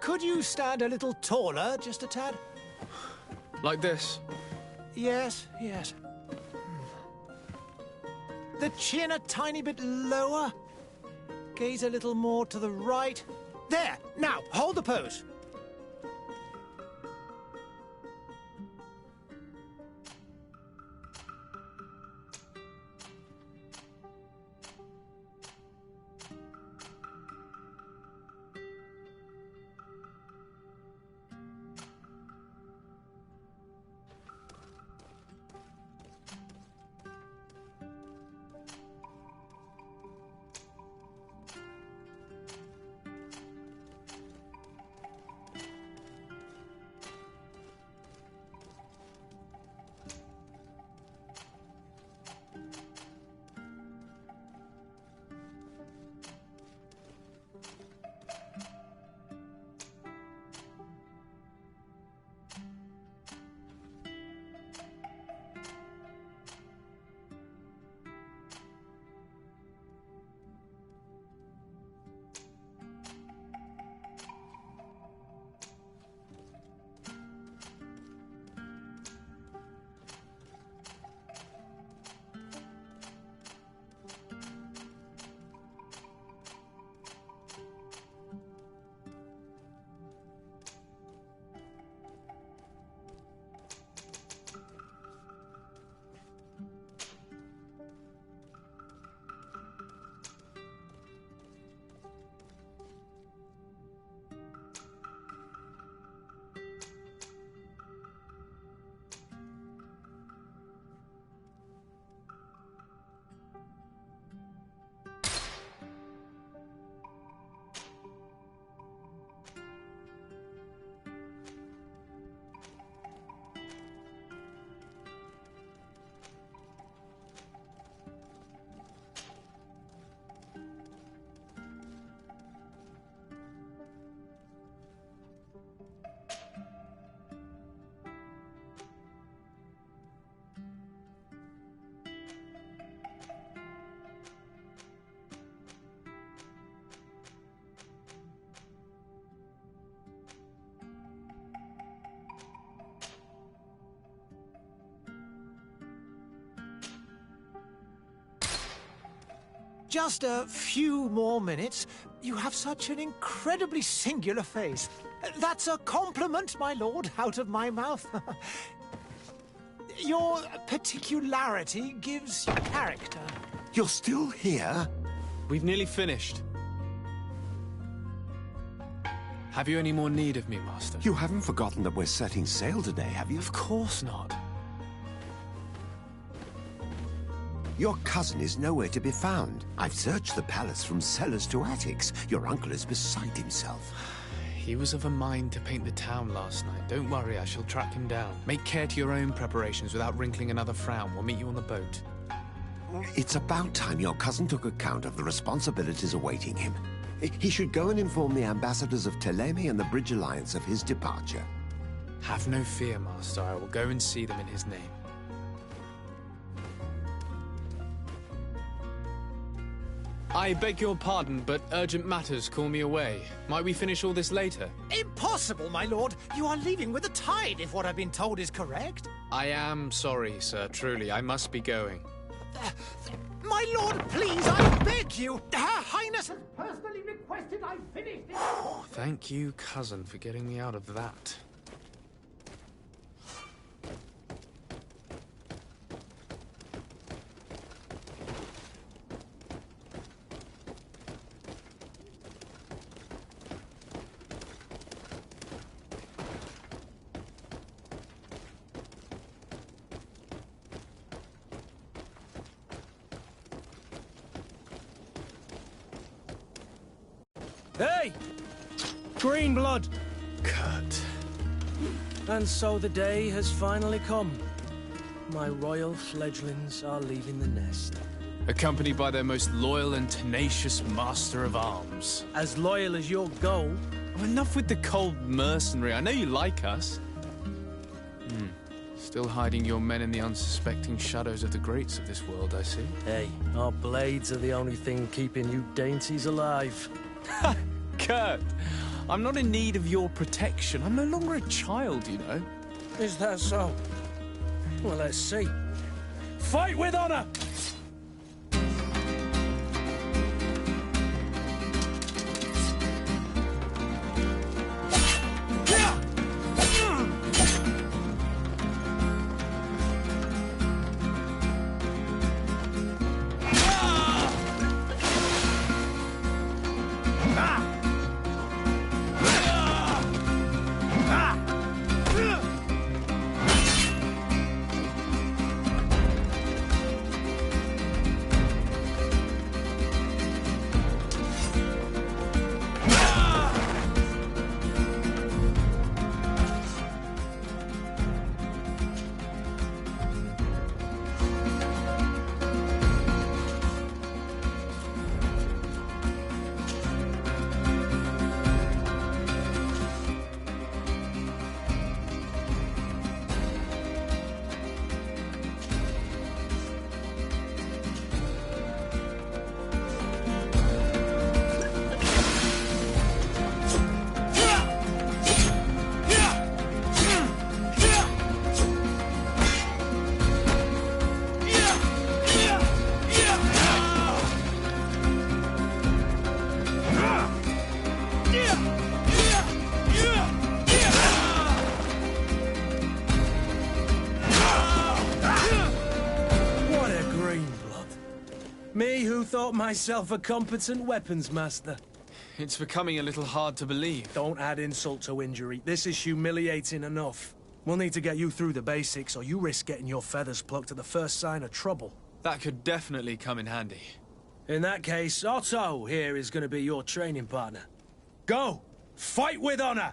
Could you stand a little taller, just a tad? Like this? Yes, yes. The chin a tiny bit lower. Gaze a little more to the right. There! Now, hold the pose. Just a few more minutes. You have such an incredibly singular face. That's a compliment, my lord, out of my mouth. Your particularity gives you character. You're still here? We've nearly finished. Have you any more need of me, Master? You haven't forgotten that we're setting sail today, have you? Of course not. Your cousin is nowhere to be found. I've searched the palace from cellars to attics. Your uncle is beside himself. He was of a mind to paint the town last night. Don't worry, I shall track him down. Make care to your own preparations without wrinkling another frown. We'll meet you on the boat. It's about time your cousin took account of the responsibilities awaiting him. He should go and inform the ambassadors of Ptolemy and the Bridge Alliance of his departure. Have no fear, Master. I will go and see them in his name. I beg your pardon, but urgent matters call me away. Might we finish all this later? Impossible, my lord. You are leaving with the tide, if what I've been told is correct. I am sorry, sir. Truly, I must be going. My lord, please, I beg you. Her Highness has personally requested I finish this. Thank you, cousin, for getting me out of that. Hey! Green blood! Kurt. And so the day has finally come. My royal fledglings are leaving the nest. Accompanied by their most loyal and tenacious master of arms. As loyal as your gold. Oh, enough with the cold mercenary. I know you like us. Still hiding your men in the unsuspecting shadows of the greats of this world, I see. Hey, our blades are the only thing keeping you dainties alive. Kurt, I'm not in need of your protection. I'm no longer a child, you know. Is that so? Well, let's see. Fight with honor! Me who thought myself a competent weapons master. It's becoming a little hard to believe. Don't add insult to injury. This is humiliating enough. We'll need to get you through the basics, or you risk getting your feathers plucked at the first sign of trouble. That could definitely come in handy. In that case, Otto here is going to be your training partner. Go! Fight with honor!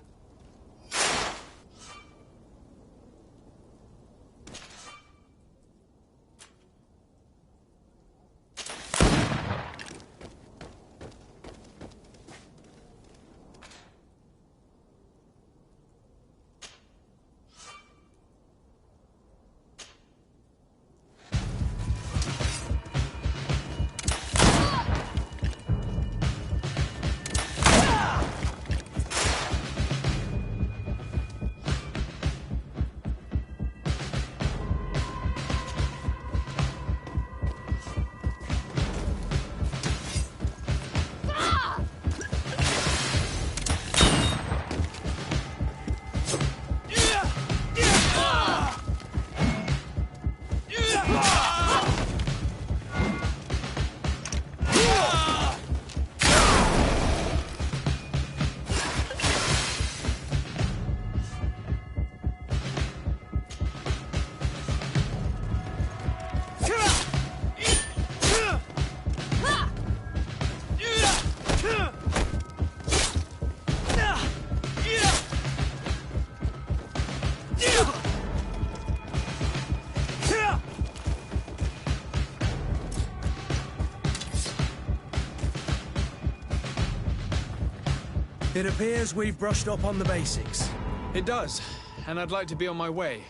It appears we've brushed up on the basics. It does, and I'd like to be on my way.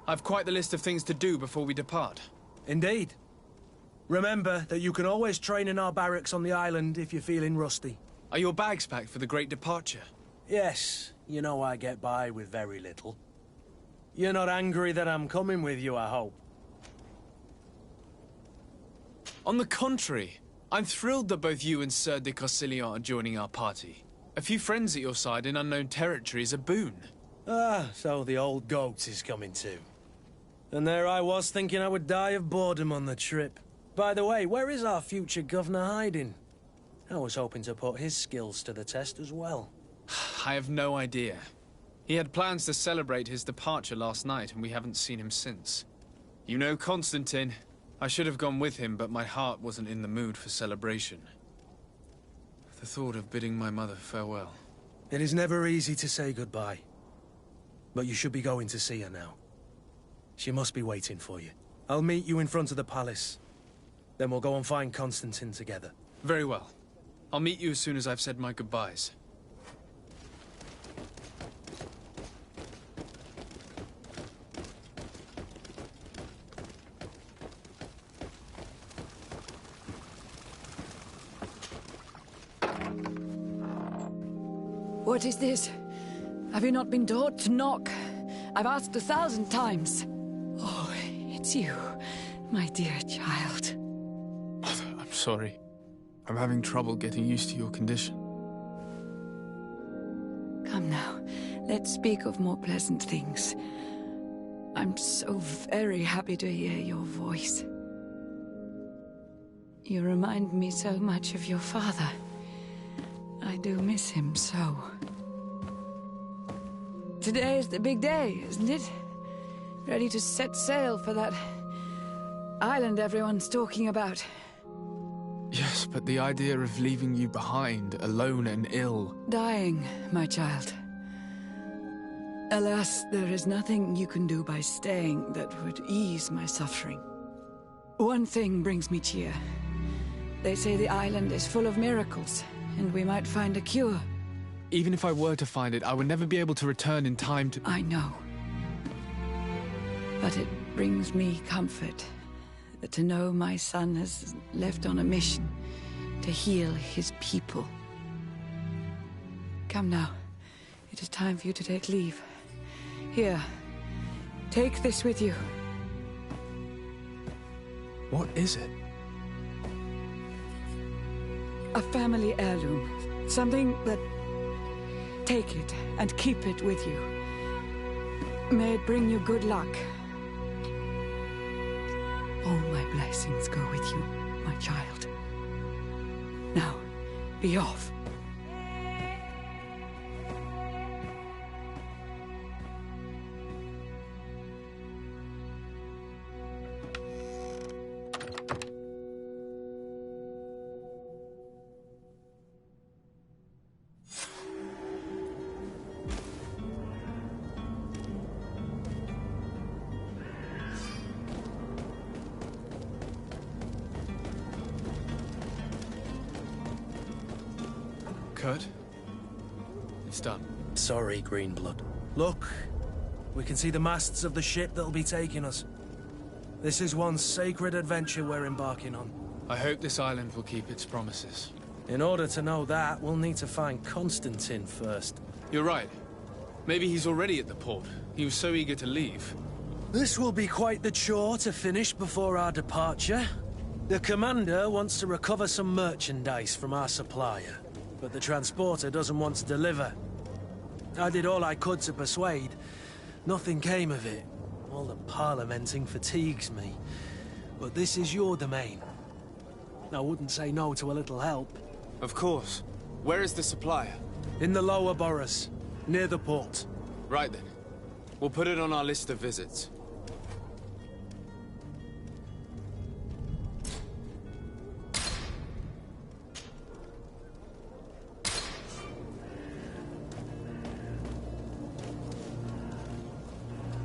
I've quite the list of things to do before we depart. Indeed. Remember that you can always train in our barracks on the island if you're feeling rusty. Are your bags packed for the great departure? Yes, you know I get by with very little. You're not angry that I'm coming with you, I hope. On the contrary, I'm thrilled that both you and Sir de Corsillon are joining our party. A few friends at your side in unknown territory is a boon. Ah, so the old goat is coming too. And there I was thinking I would die of boredom on the trip. By the way, where is our future governor hiding? I was hoping to put his skills to the test as well. I have no idea. He had plans to celebrate his departure last night, and we haven't seen him since. You know Constantine. I should have gone with him, but my heart wasn't in the mood for celebration. The thought of bidding my mother farewell. It is never easy to say goodbye. But you should be going to see her now. She must be waiting for you. I'll meet you in front of the palace. Then we'll go and find Constantine together. Very well. I'll meet you as soon as I've said my goodbyes. What is this? Have you not been taught to knock? I've asked 1,000 times. Oh, it's you, my dear child. Mother, I'm sorry. I'm having trouble getting used to your condition. Come now, let's speak of more pleasant things. I'm so very happy to hear your voice. You remind me so much of your father. I do miss him so. Today is the big day, isn't it? Ready to set sail for that island everyone's talking about. Yes, but the idea of leaving you behind, alone and ill... Dying, my child. Alas, there is nothing you can do by staying that would ease my suffering. One thing brings me cheer. They say the island is full of miracles, and we might find a cure. Even if I were to find it, I would never be able to return in time to... I know. But it brings me comfort to know my son has left on a mission to heal his people. Come now. It is time for you to take leave. Here, take this with you. What is it? A family heirloom. Something that... Take it and keep it with you. May it bring you good luck. All my blessings go with you, my child. Now, be off. Kurt? It's done. Sorry, Greenblood. Look, we can see the masts of the ship that'll be taking us. This is one sacred adventure we're embarking on. I hope this island will keep its promises. In order to know that, we'll need to find Constantine first. You're right. Maybe he's already at the port. He was so eager to leave. This will be quite the chore to finish before our departure. The commander wants to recover some merchandise from our supplier, but the transporter doesn't want to deliver. I did all I could to persuade. Nothing came of it. All the parliamenting fatigues me. But this is your domain. I wouldn't say no to a little help. Of course. Where is the supplier? In the lower boroughs, near the port. Right then. We'll put it on our list of visits.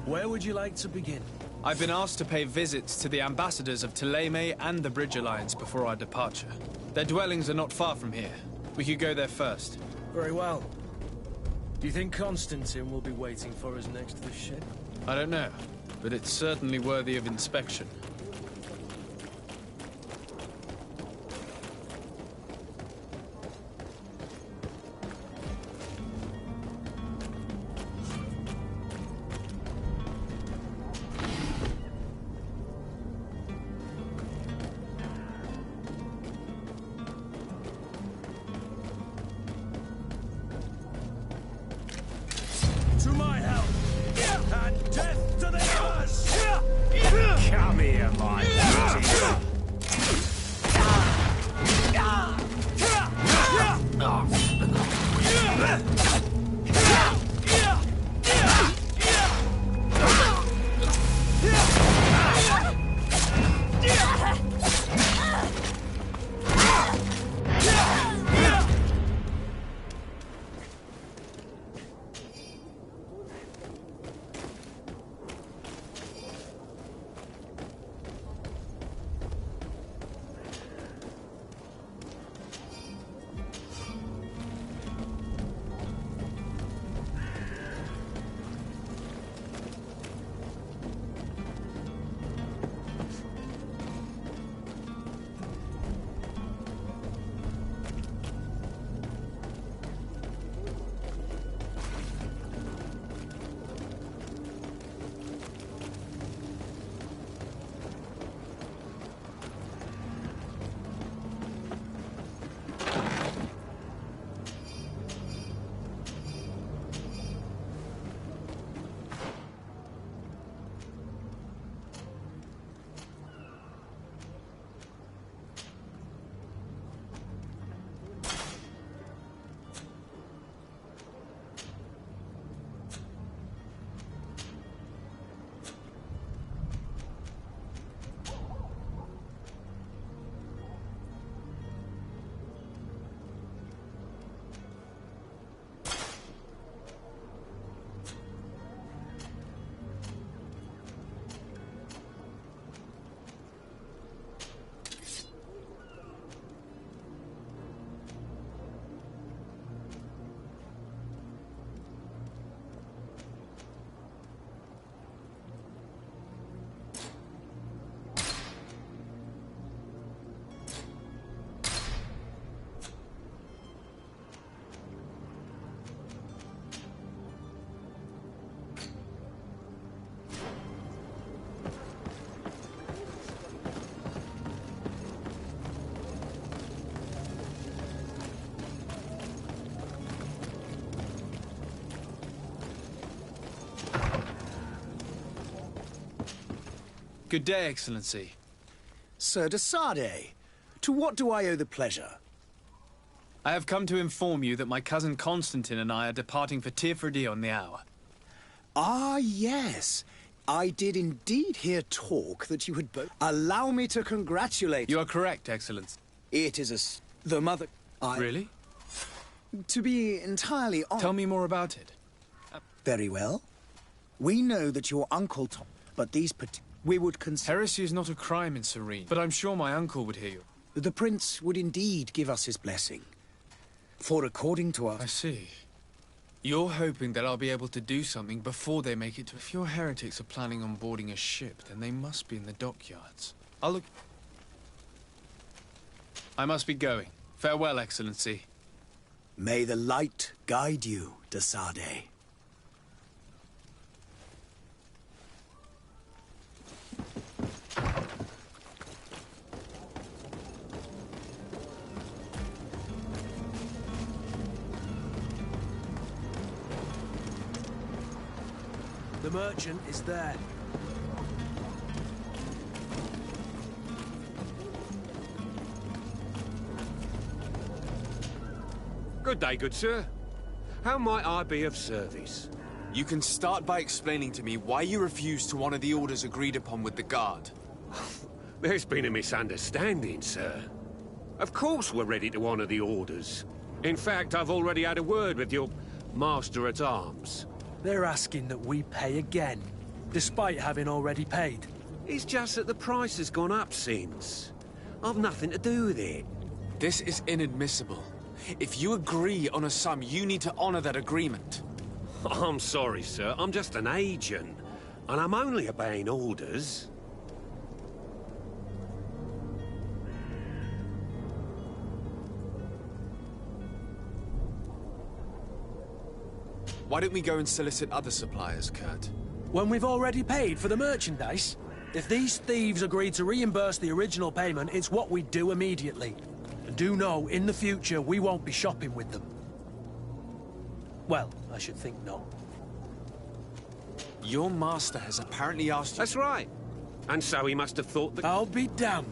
Where would you like to begin? I've been asked to pay visits to the ambassadors of Thélème and the Bridge Alliance before our departure. Their dwellings are not far from here. We could go there first. Very well. Do you think Constantine will be waiting for us next to the ship? I don't know, but it's certainly worthy of inspection. To my help! And death to the others! Come here, my beauty. Good day, Excellency. Sir de Sardet, to what do I owe the pleasure? I have come to inform you that my cousin Constantine and I are departing for Tirfredi on the hour. Ah, yes. I did indeed hear talk that you had both... Allow me to congratulate... You are correct, Excellency. It is the mother... Really? To be entirely honest... Tell me more about it. Very well. We know that your uncle Tom... But these we would consider... Heresy is not a crime in Serene, but I'm sure my uncle would hear you. The prince would indeed give us his blessing. For according to us... I see. You're hoping that I'll be able to do something before they make it to... If your heretics are planning on boarding a ship, then they must be in the dockyards. I'll look... I must be going. Farewell, Excellency. May the light guide you, de Sardet. The merchant is there. Good day, good sir. How might I be of service? You can start by explaining to me why you refused to honor the orders agreed upon with the guard. There's been a misunderstanding, sir. Of course we're ready to honor the orders. In fact, I've already had a word with your master-at-arms. They're asking that we pay again, despite having already paid. It's just that the price has gone up since. I've nothing to do with it. This is inadmissible. If you agree on a sum, you need to honor that agreement. I'm sorry, sir. I'm just an agent. And I'm only obeying orders. Why don't we go and solicit other suppliers, Kurt? When we've already paid for the merchandise? If these thieves agree to reimburse the original payment, it's what we do immediately. And do know, in the future, we won't be shopping with them. Well, I should think not. Your master has apparently asked you... That's right. And so he must have thought that... I'll be damned.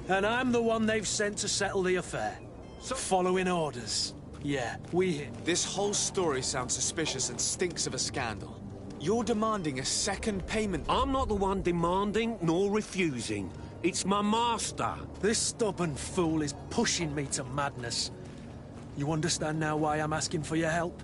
And I'm the one they've sent to settle the affair. Following orders. Yeah, we hit. This whole story sounds suspicious and stinks of a scandal. You're demanding a second payment. I'm not the one demanding nor refusing. It's my master. This stubborn fool is pushing me to madness. You understand now why I'm asking for your help?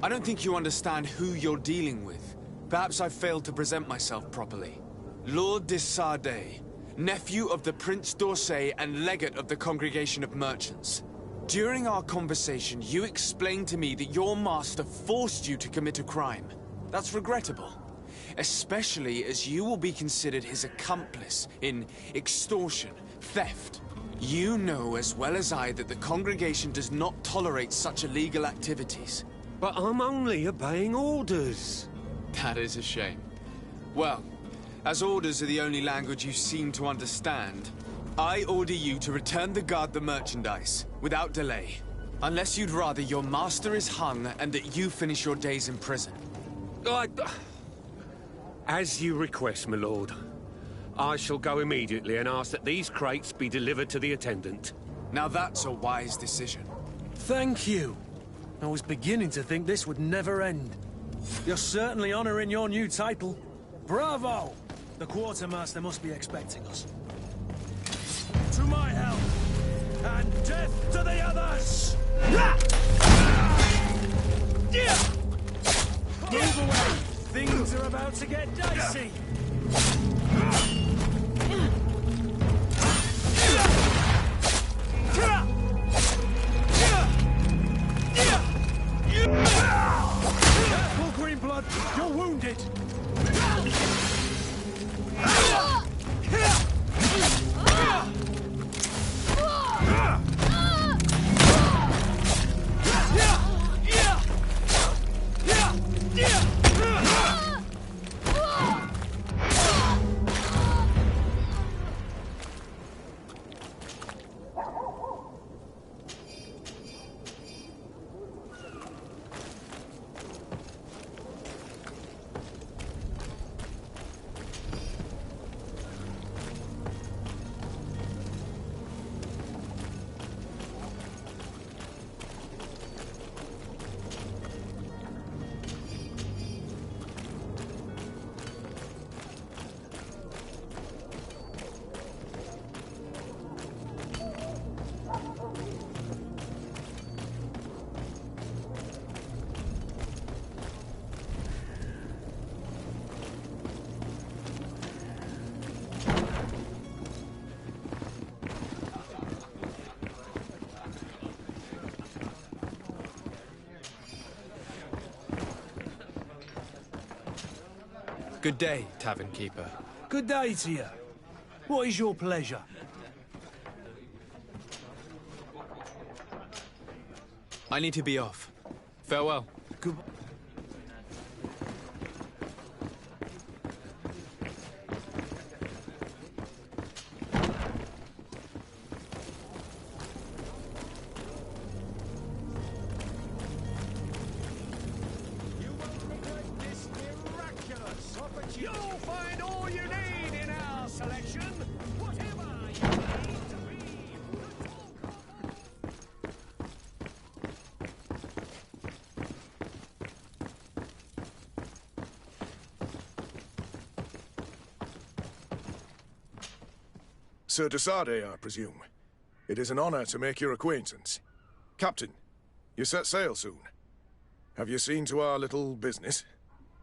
I don't think you understand who you're dealing with. Perhaps I failed to present myself properly. Lord de Sardet, nephew of the Prince d'Orsay and legate of the Congregation of Merchants. During our conversation, you explained to me that your master forced you to commit a crime. That's regrettable, especially as you will be considered his accomplice in extortion, theft. You know as well as I that the Congregation does not tolerate such illegal activities. But I'm only obeying orders. That is a shame. Well, as orders are the only language you seem to understand, I order you to return the guard the merchandise, without delay. Unless you'd rather your master is hung and that you finish your days in prison. As you request, my lord. I shall go immediately and ask that these crates be delivered to the attendant. Now that's a wise decision. Thank you. I was beginning to think this would never end. You're certainly honoring your new title. Bravo! The quartermaster must be expecting us. To my help! And death to the others! Move away! Things are about to get dicey! Careful, Greenblood! You're wounded! Good day, tavern keeper. Good day to you. What is your pleasure? I need to be off. Farewell. Good. You'll find all you need in our selection. Whatever you need to be. Sir Desade, I presume. It is an honor to make your acquaintance. Captain, you set sail soon. Have you seen to our little business?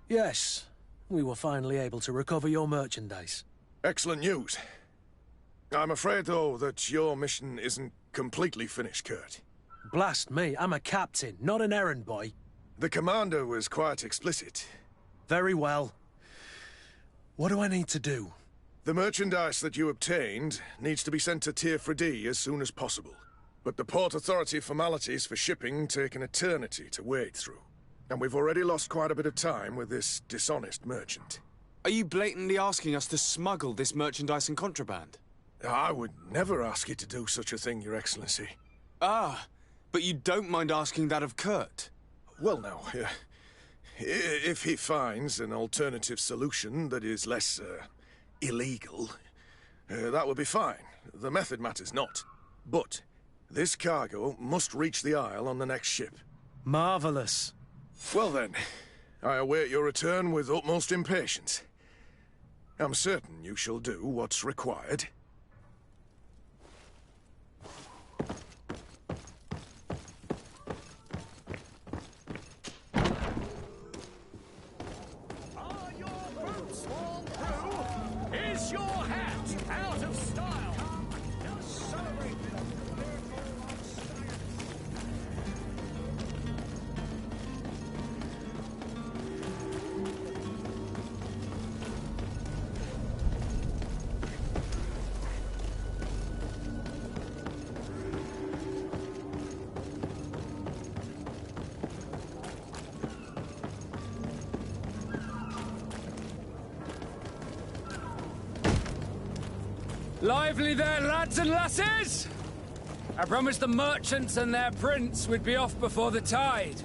Yes. We were finally able to recover your merchandise. Excellent news. I'm afraid, though, that your mission isn't completely finished, Kurt. Blast me, I'm a captain, not an errand boy. The commander was quite explicit. Very well. What do I need to do? The merchandise that you obtained needs to be sent to Tier 4D as soon as possible. But the Port Authority formalities for shipping take an eternity to wade through. And we've already lost quite a bit of time with this dishonest merchant. Are you blatantly asking us to smuggle this merchandise and contraband? I would never ask you to do such a thing, Your Excellency. Ah, but you don't mind asking that of Kurt? Well, no. If he finds an alternative solution that is less, illegal, that would be fine. The method matters not. But this cargo must reach the Isle on the next ship. Marvelous. Well then, I await your return with utmost impatience. I'm certain you shall do what's required. Are your boots worn through? Is your hat out of style? Just celebrate the miracle of style. Lively there, lads and lasses! I promised the merchants and their prince we'd be off before the tide.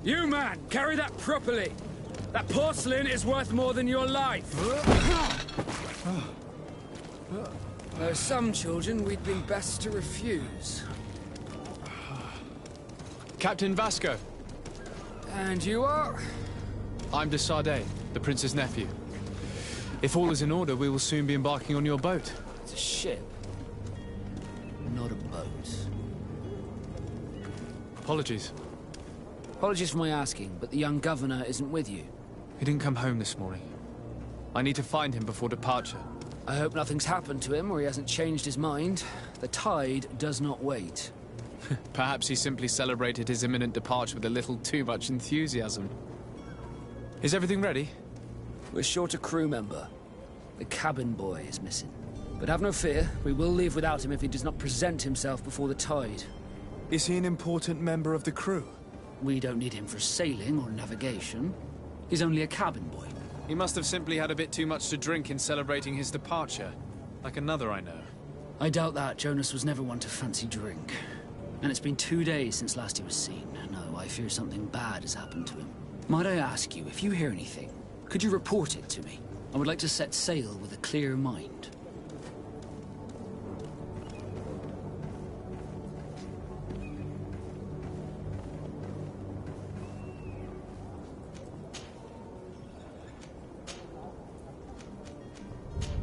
You, man, carry that properly. That porcelain is worth more than your life. There are some children we'd been best to refuse. Captain Vasco. And you are? I'm Desade, the prince's nephew. If all is in order, we will soon be embarking on your boat. It's a ship, not a boat. Apologies. Apologies for my asking, but the young governor isn't with you. He didn't come home this morning. I need to find him before departure. I hope nothing's happened to him or he hasn't changed his mind. The tide does not wait. Perhaps he simply celebrated his imminent departure with a little too much enthusiasm. Is everything ready? We're short a crew member. The cabin boy is missing. But have no fear, we will leave without him if he does not present himself before the tide. Is he an important member of the crew? We don't need him for sailing or navigation. He's only a cabin boy. He must have simply had a bit too much to drink in celebrating his departure. Like another I know. I doubt that. Jonas was never one to fancy drink. And it's been 2 days since last he was seen. No, I fear something bad has happened to him. Might I ask you, if you hear anything, could you report it to me? I would like to set sail with a clear mind.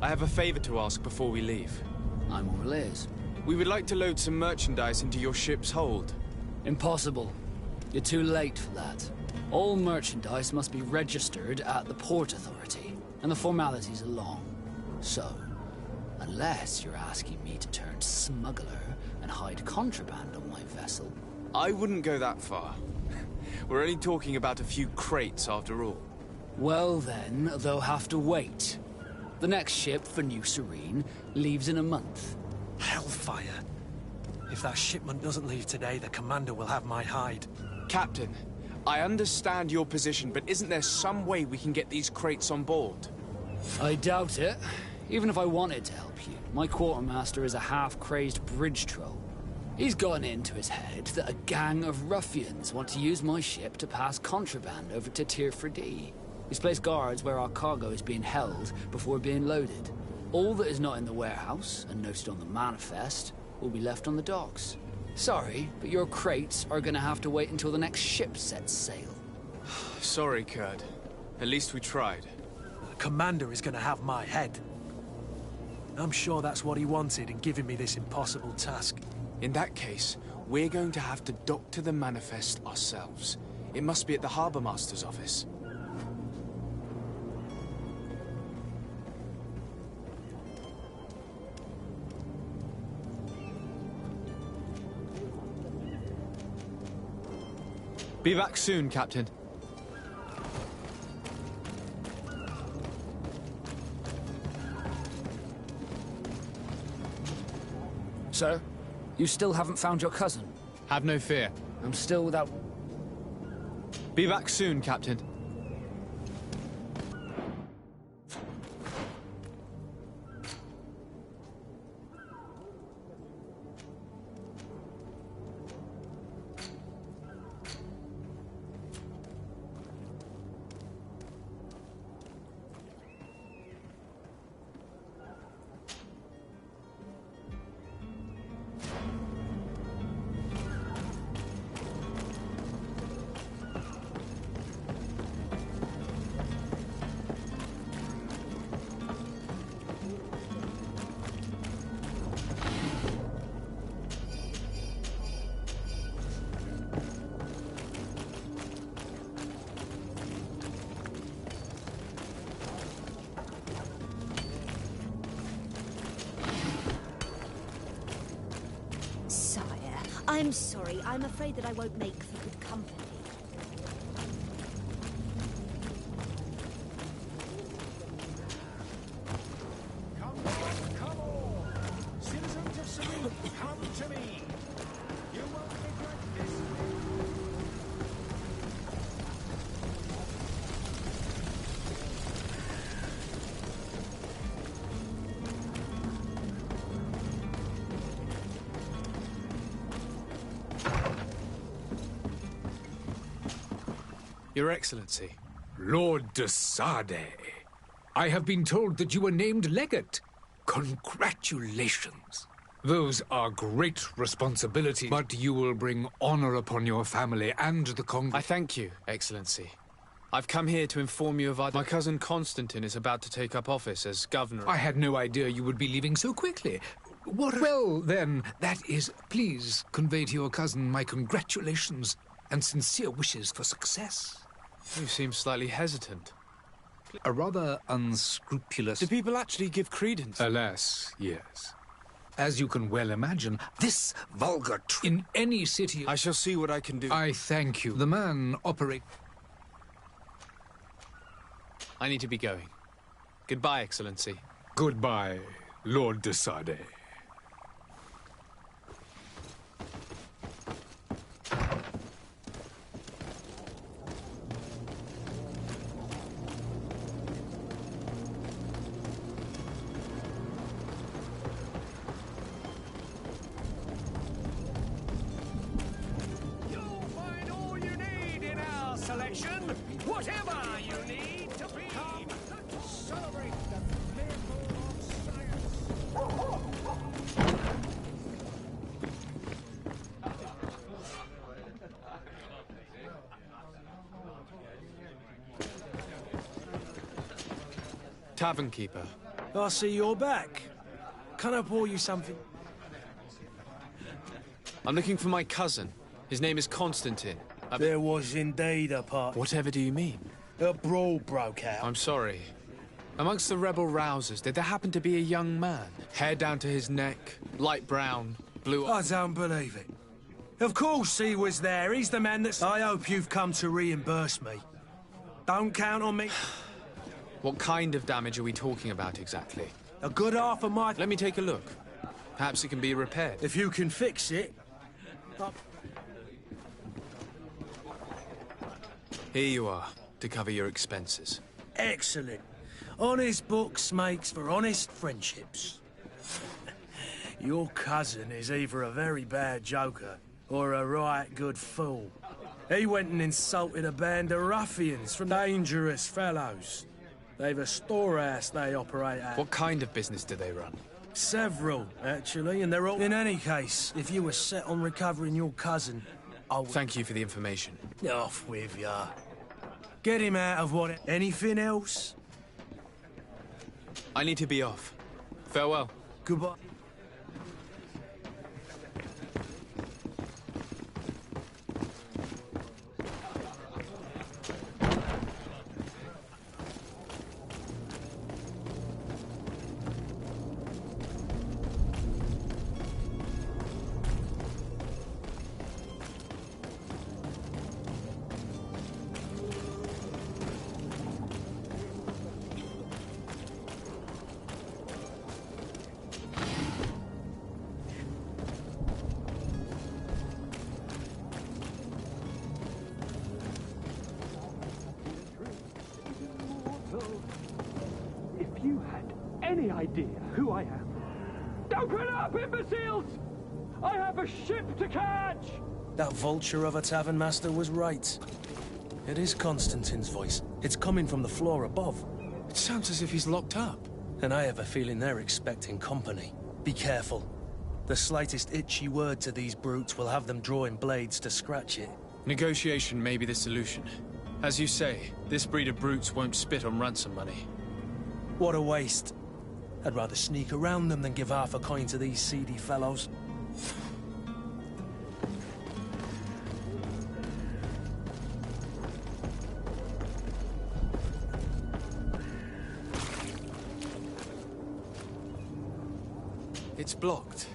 I have a favor to ask before we leave. I'm all ears. We would like to load some merchandise into your ship's hold. Impossible. You're too late for that. All merchandise must be registered at the Port Authority, and the formalities are long. So, unless you're asking me to turn smuggler and hide contraband on my vessel... I wouldn't go that far. We're only talking about a few crates after all. Well then, they'll have to wait. The next ship for New Serene leaves in a month. Hellfire. If that shipment doesn't leave today, the commander will have my hide. Captain, I understand your position, but isn't there some way we can get these crates on board? I doubt it. Even if I wanted to help you, my quartermaster is a half-crazed bridge troll. He's gotten it into his head that a gang of ruffians want to use my ship to pass contraband over to Tier 4D. He's placed guards where our cargo is being held before being loaded. All that is not in the warehouse, and noted on the manifest, will be left on the docks. Sorry, but your crates are gonna have to wait until the next ship sets sail. Sorry, Kurd. At least we tried. The commander is gonna have my head. I'm sure that's what he wanted in giving me this impossible task. In that case, we're going to have to dock to the manifest ourselves. It must be at the Harbour Master's office. Be back soon, Captain. Sir, you still haven't found your cousin? Have no fear. I'm still without... Be back soon, Captain. I'm sorry. I'm afraid that I won't make for good company. Come on! Citizens of Serene, come to me! You won't regret this. Your Excellency. Lord de Sade, I have been told that you were named legate. Congratulations. Those are great responsibilities, but you will bring honor upon your family and the I thank you, Excellency. I've come here to inform you of my cousin Constantine is about to take up office as governor. I had no idea you would be leaving so quickly. Well, then, that is... Please convey to your cousin my congratulations and sincere wishes for success. You seem slightly hesitant. A rather unscrupulous... Do people actually give credence? Alas, yes. As you can well imagine, this vulgar in any city... I shall see what I can do. I thank you. The man operate... I need to be going. Goodbye, Excellency. Goodbye, Lord de Sade. Whatever you need to be. Come to celebrate the miracle of science. Tavern keeper. I see you're back. Can I pour you something? I'm looking for my cousin. His name is Constantine. There was indeed a part. Whatever do you mean? A brawl broke out. I'm sorry. Amongst the rebel rousers, did there happen to be a young man? Hair down to his neck, light brown, blue... I don't believe it. Of course he was there. He's the man that's... I hope you've come to reimburse me. Don't count on me. What kind of damage are we talking about exactly? A good half of my... Let me take a look. Perhaps it can be repaired. If you can fix it... Here you are, to cover your expenses. Excellent. Honest books makes for honest friendships. Your cousin is either a very bad joker or a right good fool. He went and insulted a band of ruffians from dangerous fellows. They've a storehouse they operate at. What kind of business do they run? Several, actually, and they're all... In any case, if you were set on recovering your cousin, I would... Thank you for the information. Off with ya. Get him out of what... Anything else? I need to be off. Farewell. Goodbye. If you had any idea who I am... Open up, imbeciles! I have a ship to catch! That vulture of a tavern master was right. It is Constantine's voice. It's coming from the floor above. It sounds as if he's locked up. And I have a feeling they're expecting company. Be careful. The slightest itchy word to these brutes will have them drawing blades to scratch it. Negotiation may be the solution. As you say, this breed of brutes won't spit on ransom money. What a waste. I'd rather sneak around them than give half a coin to these seedy fellows. It's blocked.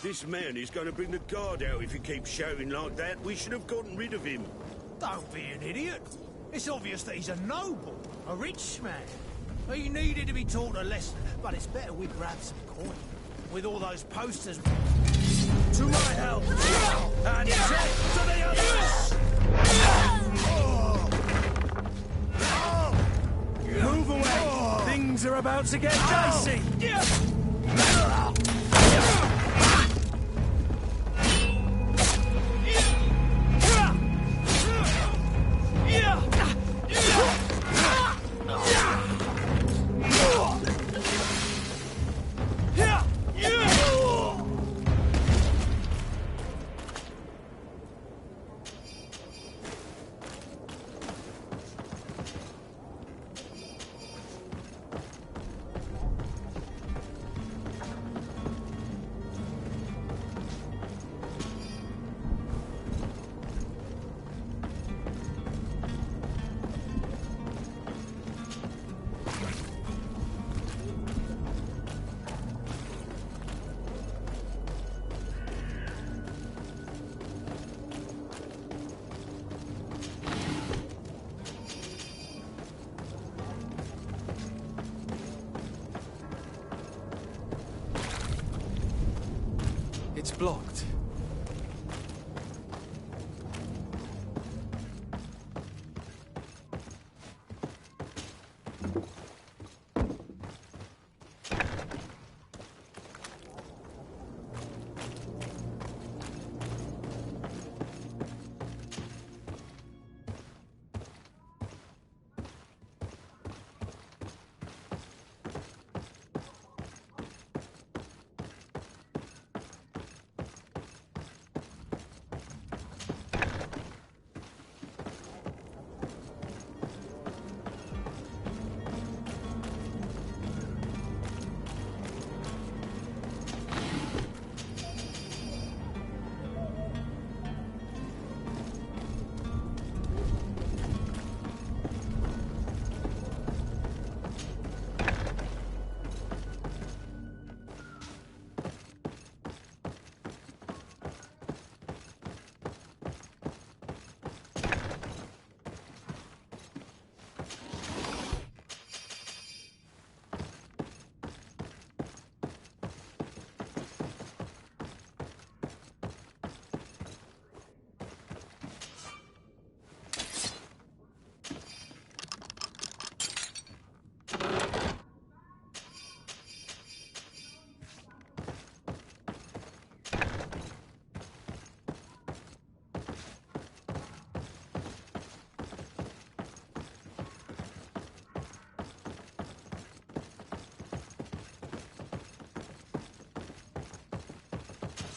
This man is going to bring the guard out if he keeps shouting like that. We should have gotten rid of him. Don't be an idiot. It's obvious that he's a noble, a rich man. He needed to be taught a lesson, but it's better we grab some coin. With all those posters... To my help! And check to the others! Move away! Things are about to get dicey! It's blocked.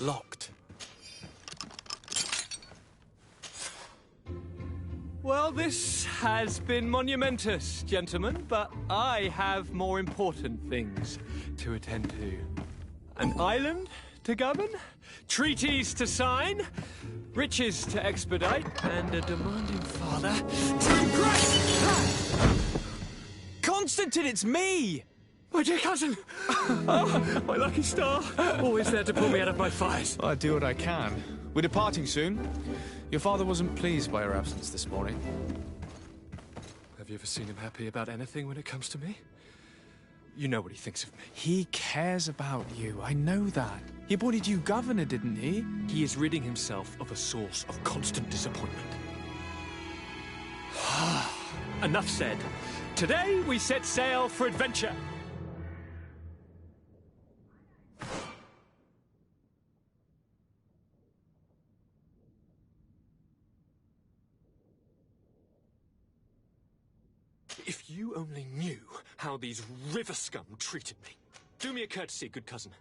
Locked. Well, this has been monumentous, gentlemen, but I have more important things to attend to. An island to govern, treaties to sign, riches to expedite, and a demanding father to impress. Constantine, it's me! My dear cousin! Oh, my lucky star! Always there to pull me out of my fires. I do what I can. We're departing soon. Your father wasn't pleased by your absence this morning. Have you ever seen him happy about anything when it comes to me? You know what he thinks of me. He cares about you, I know that. He appointed you governor, didn't he? He is ridding himself of a source of constant disappointment. Enough said. Today we set sail for adventure. If you only knew how these river scum treated me. Do me a courtesy, good cousin.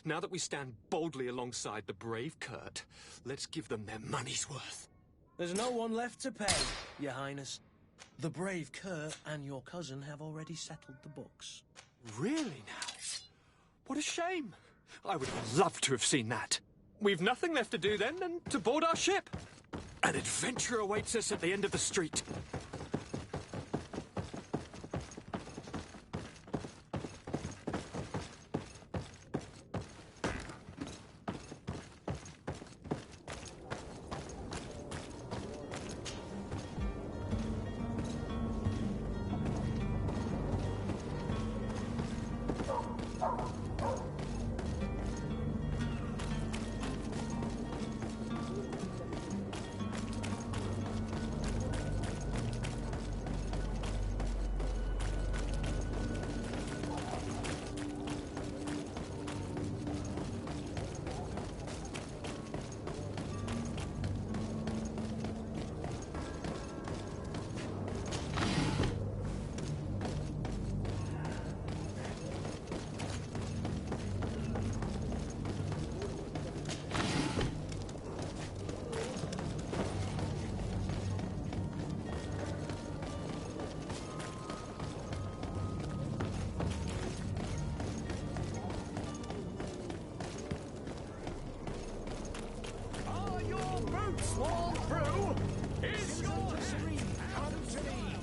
Now that we stand boldly alongside the brave Kurt, let's give them their money's worth. There's no one left to pay, Your Highness. The brave Kurt and your cousin have already settled the books. Really now? What a shame. I would have loved to have seen that. We've nothing left to do then than to board our ship. An adventure awaits us at the end of the street. Small crew is yours. Come to me.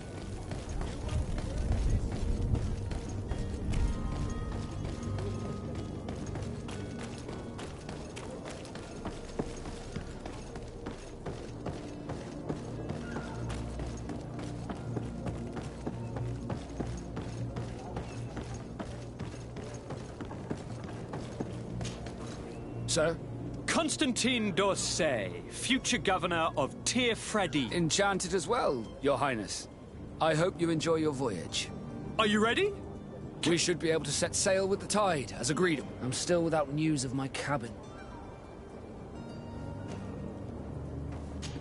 Sir? Constantine d'Orsay, future governor of Tir-Freddy. Enchanted as well, Your Highness. I hope you enjoy your voyage. Are you ready? We should be able to set sail with the tide, as agreed. I'm still without news of my cabin.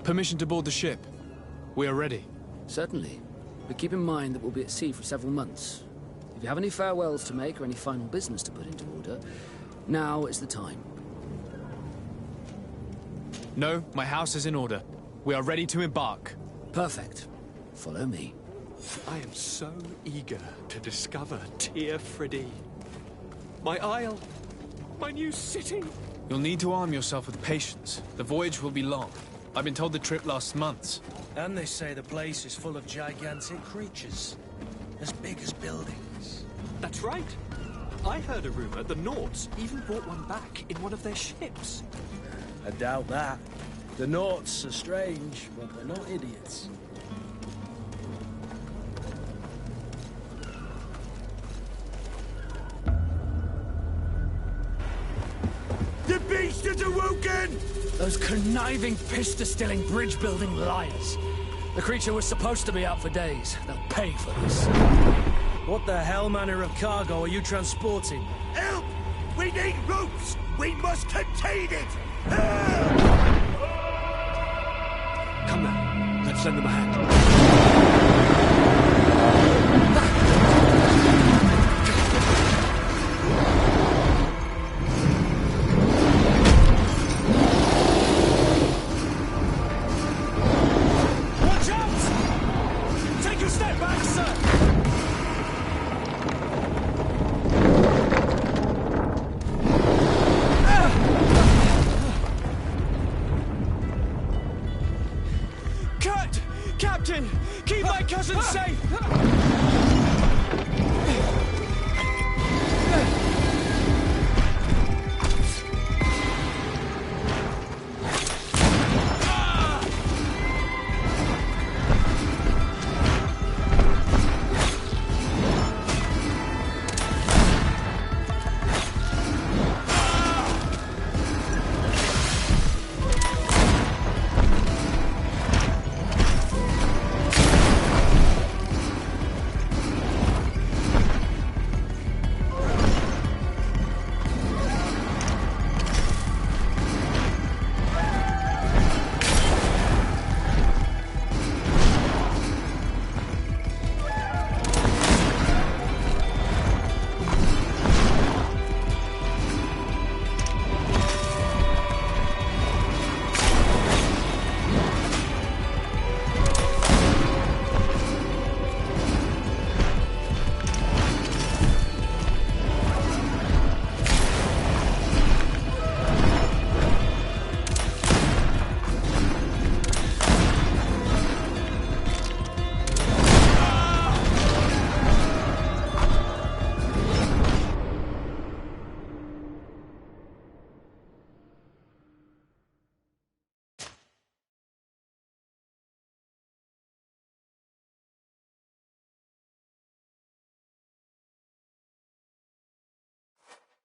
Permission to board the ship. We are ready. Certainly. But keep in mind that we'll be at sea for several months. If you have any farewells to make or any final business to put into order, now is the time. No, my house is in order. We are ready to embark. Perfect. Follow me. I am so eager to discover Tir-Freddy. My isle. My new city. You'll need to arm yourself with patience. The voyage will be long. I've been told the trip lasts months. And they say the place is full of gigantic creatures. As big as buildings. That's right. I heard a rumor the Nords even brought one back in one of their ships. I doubt that. The Norts are strange, but they're not idiots. The beast has awoken! Those conniving, piss-distilling, bridge-building liars. The creature was supposed to be out for days. They'll pay for this. What the hell manner of cargo are you transporting? Help! We need ropes! We must contain it! Come now, let's lend them a hand.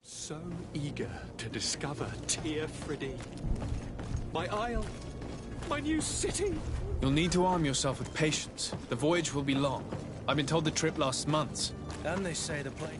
So eager to discover Tear Friddy. My isle, my new city. You'll need to arm yourself with patience. The voyage will be long. I've been told the trip lasts months. And they say the plane...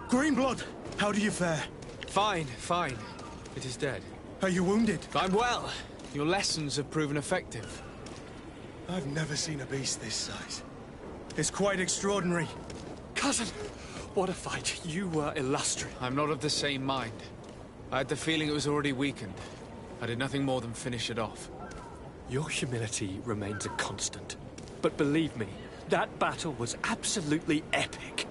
Greenblood, how do you fare? Fine, fine. It is dead. Are you wounded? I'm well. Your lessons have proven effective. I've never seen a beast this size. It's quite extraordinary. Cousin, what a fight. You were illustrious. I'm not of the same mind. I had the feeling it was already weakened. I did nothing more than finish it off. Your humility remains a constant. But believe me, that battle was absolutely epic.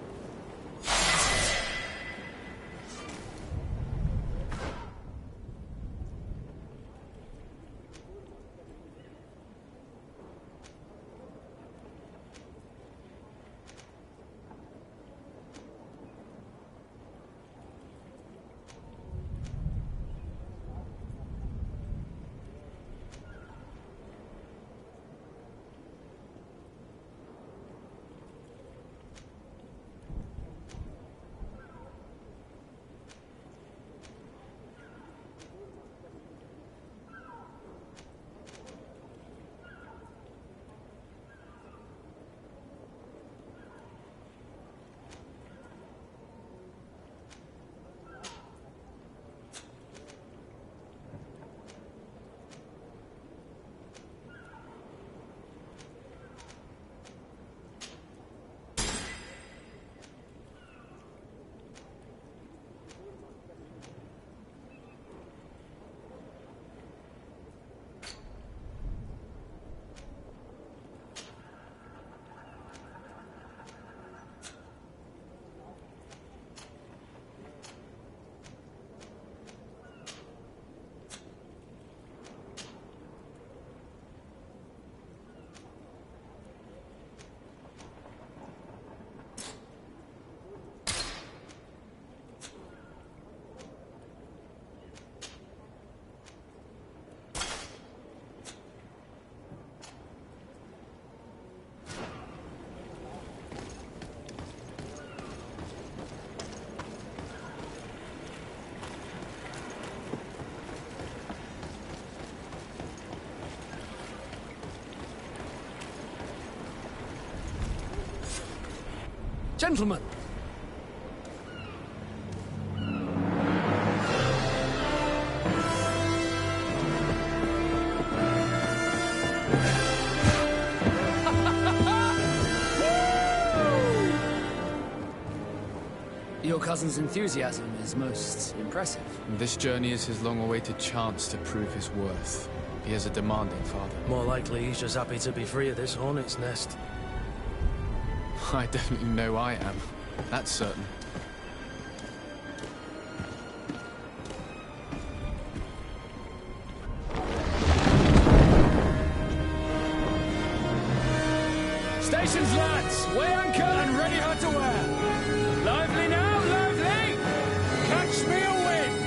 Gentlemen! Your cousin's enthusiasm is most impressive. This journey is his long-awaited chance to prove his worth. He has a demanding father. More likely he's just happy to be free of this hornet's nest. I definitely know I am. That's certain. Stay Congratulations, lads! Weigh anchor and ready her to wear. Lively now, lively! Catch me a win!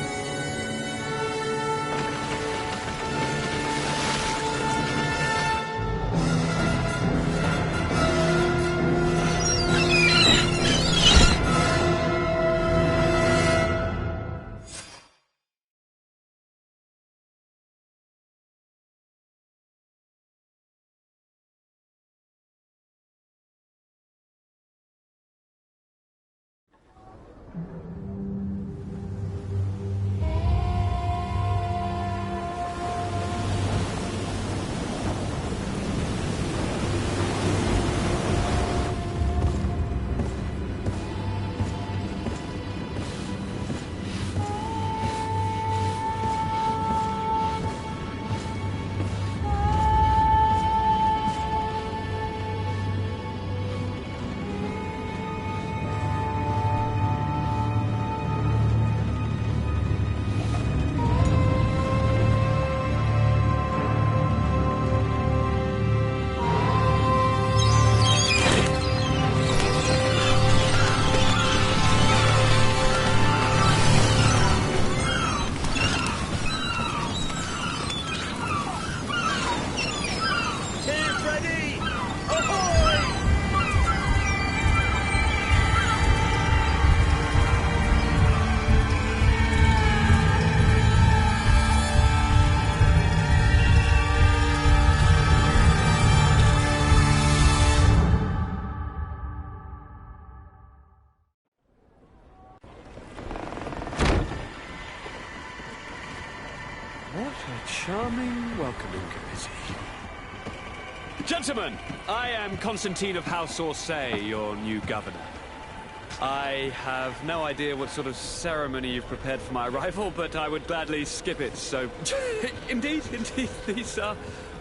What a charming welcoming committee. Gentlemen, I am Constantine of House Orsay, your new governor. I have no idea what sort of ceremony you've prepared for my arrival, but I would gladly skip it, so... indeed, these are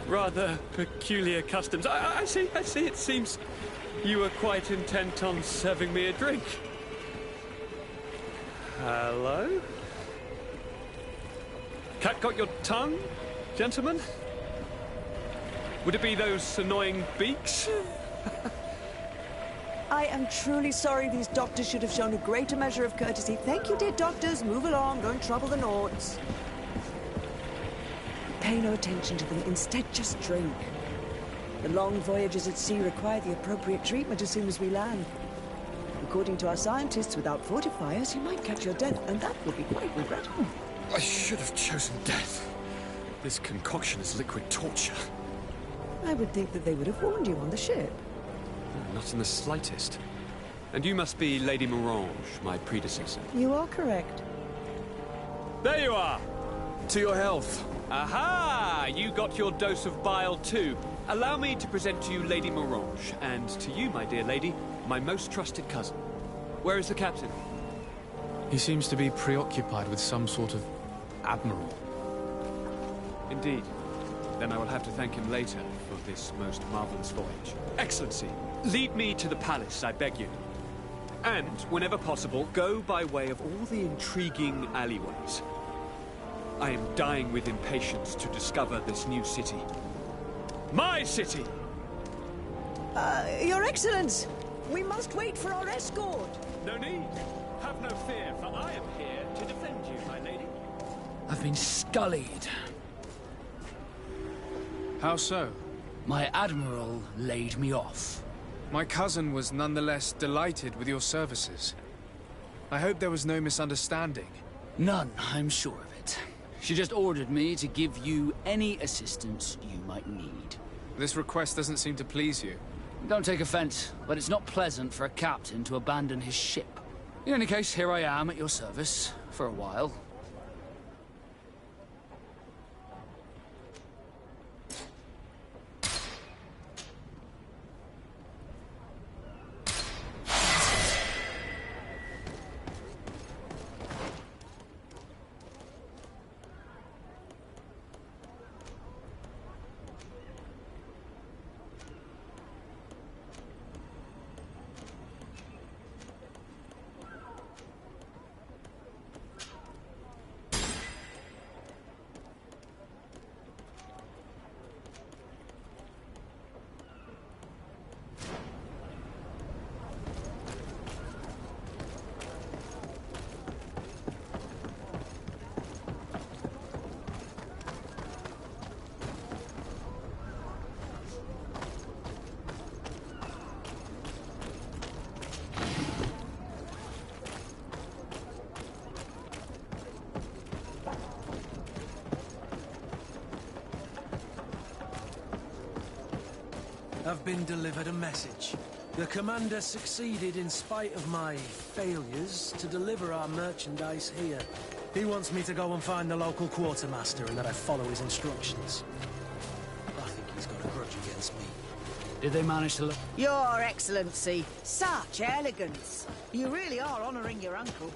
rather peculiar customs. I see, it seems you were quite intent on serving me a drink. Hello? Cat got your tongue, gentlemen? Would it be those annoying beaks? I am truly sorry. These doctors should have shown a greater measure of courtesy. Thank you, dear doctors. Move along. Don't trouble the Nords. Pay no attention to them. Instead, just drink. The long voyages at sea require the appropriate treatment as soon as we land. According to our scientists, without fortifiers, you might catch your death, and that would be quite regrettable. I should have chosen death. This concoction is liquid torture. I would think that they would have warned you on the ship. Not in the slightest. And you must be Lady Morange, my predecessor. You are correct. There you are! To your health. Aha! You got your dose of bile too. Allow me to present to you Lady Morange, and to you, my dear lady, my most trusted cousin. Where is the captain? He seems to be preoccupied with some sort of admiral. Indeed. Then I will have to thank him later for this most marvelous voyage. Excellency, lead me to the palace, I beg you. And, whenever possible, go by way of all the intriguing alleyways. I am dying with impatience to discover this new city. My city! Your Excellence! We must wait for our escort! No need. Have no fear, for I am here to defend you, my lady. I've been scullied. How so? My admiral laid me off. My cousin was nonetheless delighted with your services. I hope there was no misunderstanding. None, I'm sure of it. She just ordered me to give you any assistance you might need. This request doesn't seem to please you. Don't take offense, but it's not pleasant for a captain to abandon his ship. In any case, here I am at your service, for a while. I've been delivered a message. The commander succeeded in spite of my failures to deliver our merchandise here. He wants me to go and find the local quartermaster and that I follow his instructions. I think he's got a grudge against me. Did they manage to look? Your Excellency, such elegance. You really are honouring your uncle.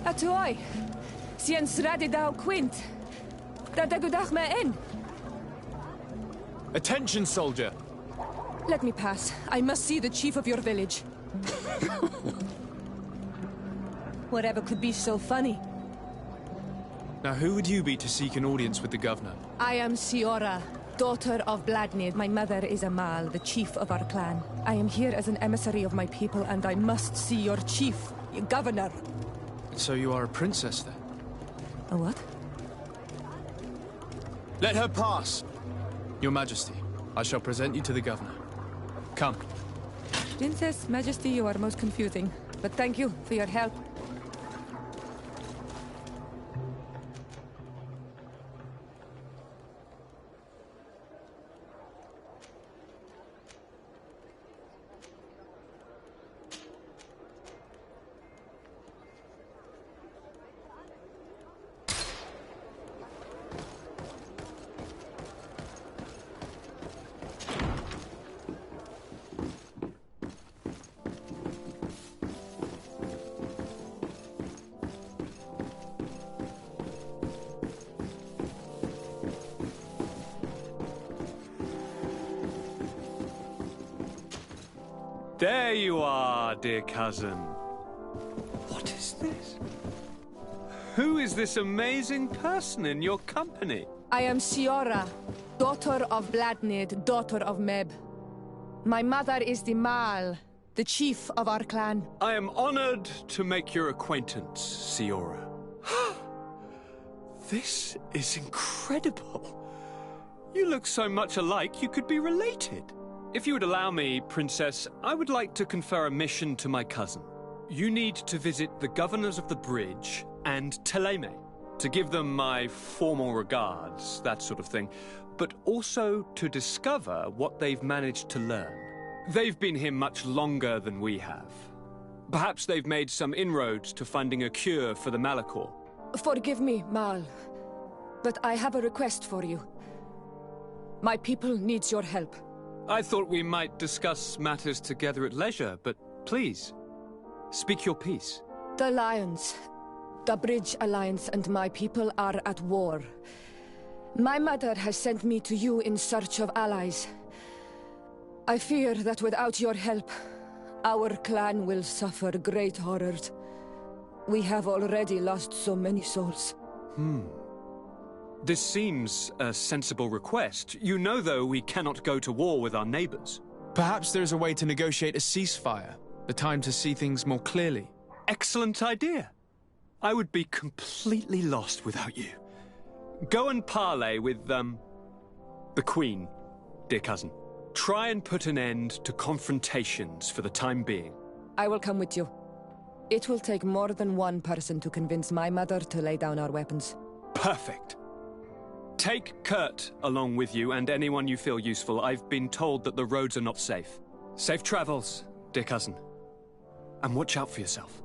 Atuoi, sien sradi dau quint. Da dagudach me in. Attention, soldier! Let me pass. I must see the chief of your village. Whatever could be so funny? Now, who would you be to seek an audience with the governor? I am Siora, daughter of Bladnid. My mother is Amal, the chief of our clan. I am here as an emissary of my people, and I must see your chief, your governor. So you are a princess, then? A what? Let her pass! Your Majesty, I shall present you to the governor. Come. Princess, Majesty, you are most confusing. But thank you for your help. There you are, dear cousin. What is this? Who is this amazing person in your company? I am Siora, daughter of Bladnid, daughter of Meb. My mother is the Mal, the chief of our clan. I am honored to make your acquaintance, Siora. This is incredible. You look so much alike you could be related. If you would allow me, Princess, I would like to confer a mission to my cousin. You need to visit the governors of the bridge and Teleme, to give them my formal regards, that sort of thing, but also to discover what they've managed to learn. They've been here much longer than we have. Perhaps they've made some inroads to finding a cure for the Malachor. Forgive me, Mal, but I have a request for you. My people needs your help. I thought we might discuss matters together at leisure, but please, speak your piece. The Lions, the Bridge Alliance and my people are at war. My mother has sent me to you in search of allies. I fear that without your help, our clan will suffer great horrors. We have already lost so many souls. This seems a sensible request. You know, though, we cannot go to war with our neighbors. Perhaps there's a way to negotiate a ceasefire. The time to see things more clearly. Excellent idea. I would be completely lost without you. Go and parley with, the Queen, dear cousin. Try and put an end to confrontations for the time being. I will come with you. It will take more than one person to convince my mother to lay down our weapons. Perfect. Take Kurt along with you and anyone you feel useful. I've been told that the roads are not safe. Safe travels, dear cousin. And watch out for yourself.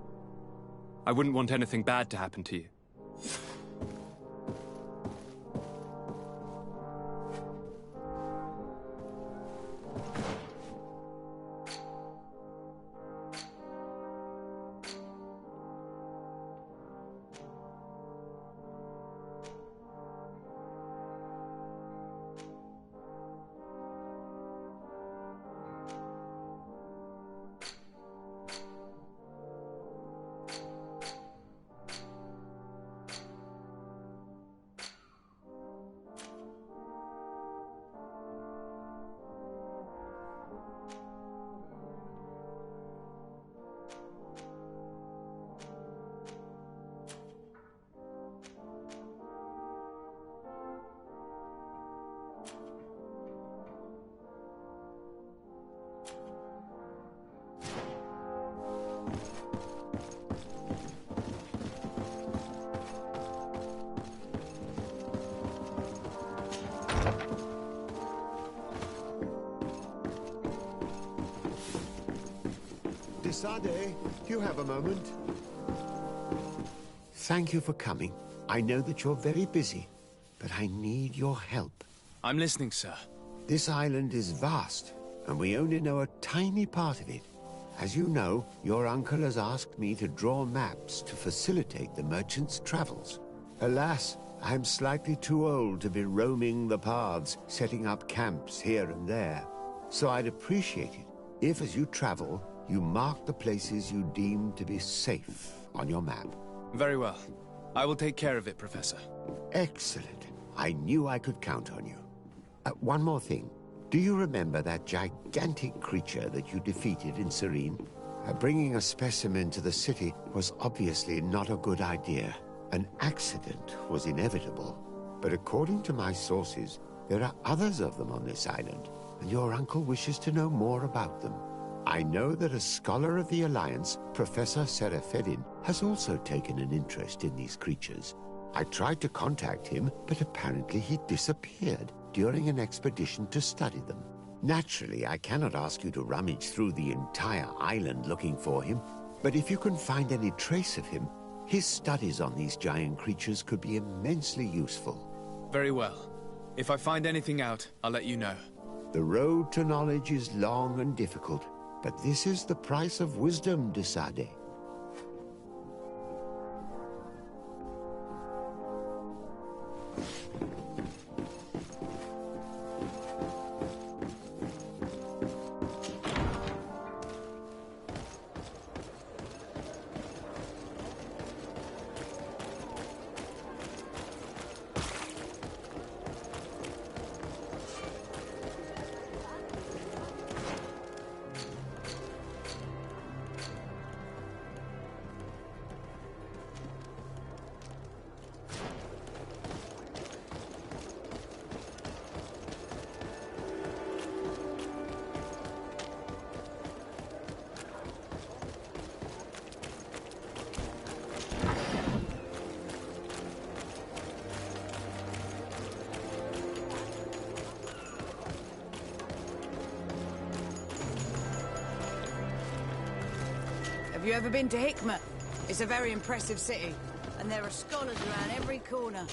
I wouldn't want anything bad to happen to you. Sade, do you have a moment? Thank you for coming. I know that you're very busy, but I need your help. I'm listening, sir. This island is vast, and we only know a tiny part of it. As you know, your uncle has asked me to draw maps to facilitate the merchant's travels. Alas, I'm slightly too old to be roaming the paths, setting up camps here and there. So I'd appreciate it if, as you travel, you mark the places you deem to be safe on your map. Very well. I will take care of it, Professor. Excellent. I knew I could count on you. One more thing. Do you remember that gigantic creature that you defeated in Serene? Bringing a specimen to the city was obviously not a good idea. An accident was inevitable. But according to my sources, there are others of them on this island, and your uncle wishes to know more about them. I know that a scholar of the Alliance, Professor Serafedin, has also taken an interest in these creatures. I tried to contact him, but apparently he disappeared during an expedition to study them. Naturally, I cannot ask you to rummage through the entire island looking for him, but if you can find any trace of him, his studies on these giant creatures could be immensely useful. Very well. If I find anything out, I'll let you know. The road to knowledge is long and difficult, but this is the price of wisdom, de Sade. Have you ever been to Hikmet? It's a very impressive city, and there are scholars around every corner.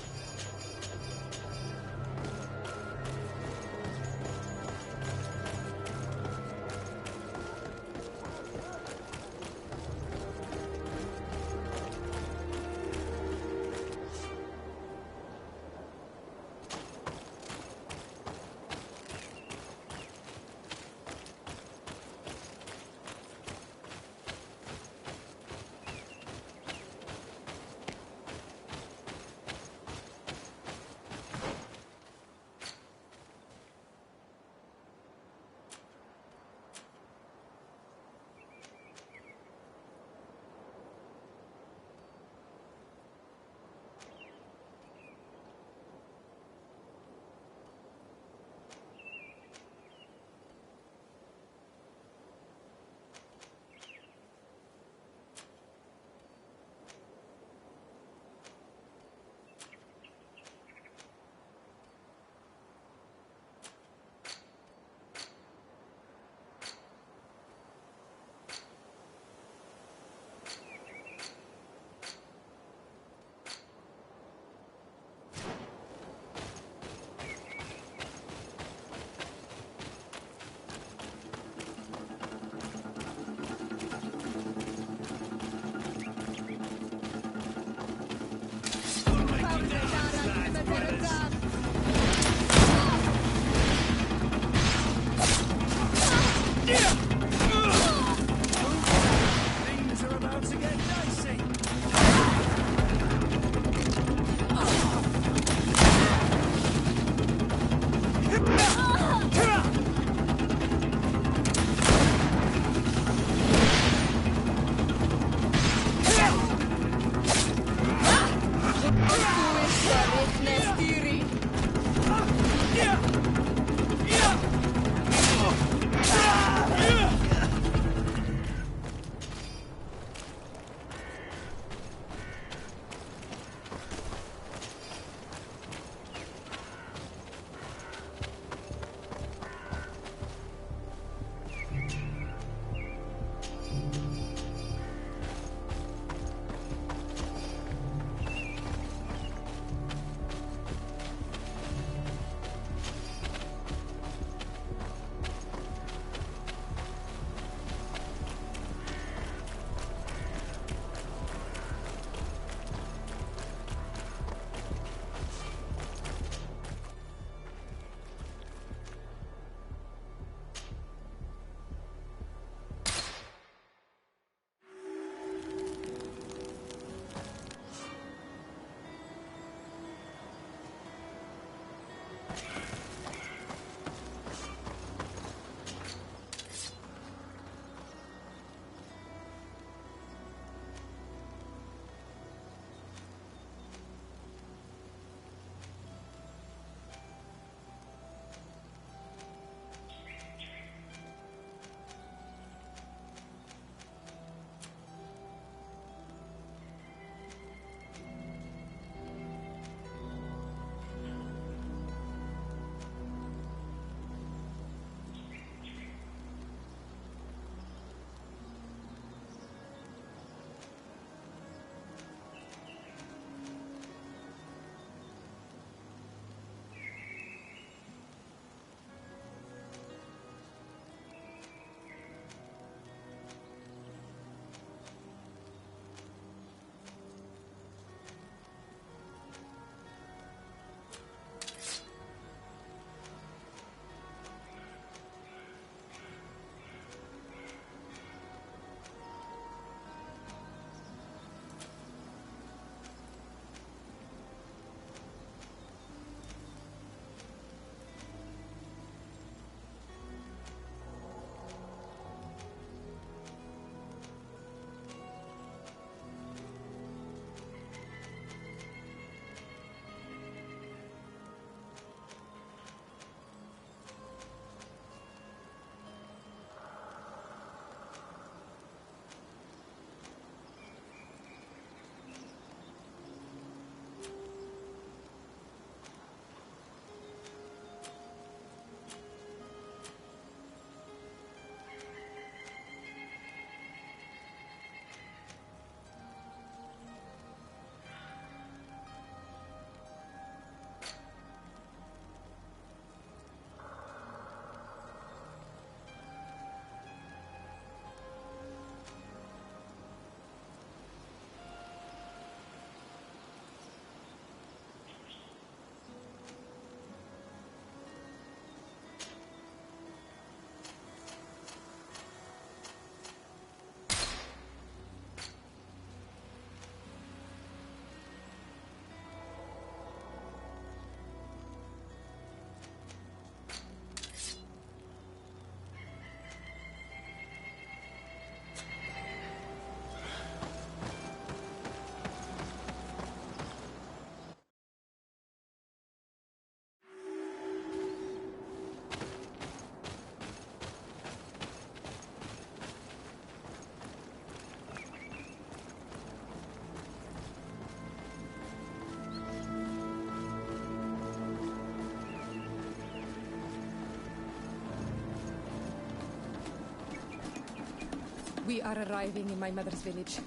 We are arriving in my mother's village,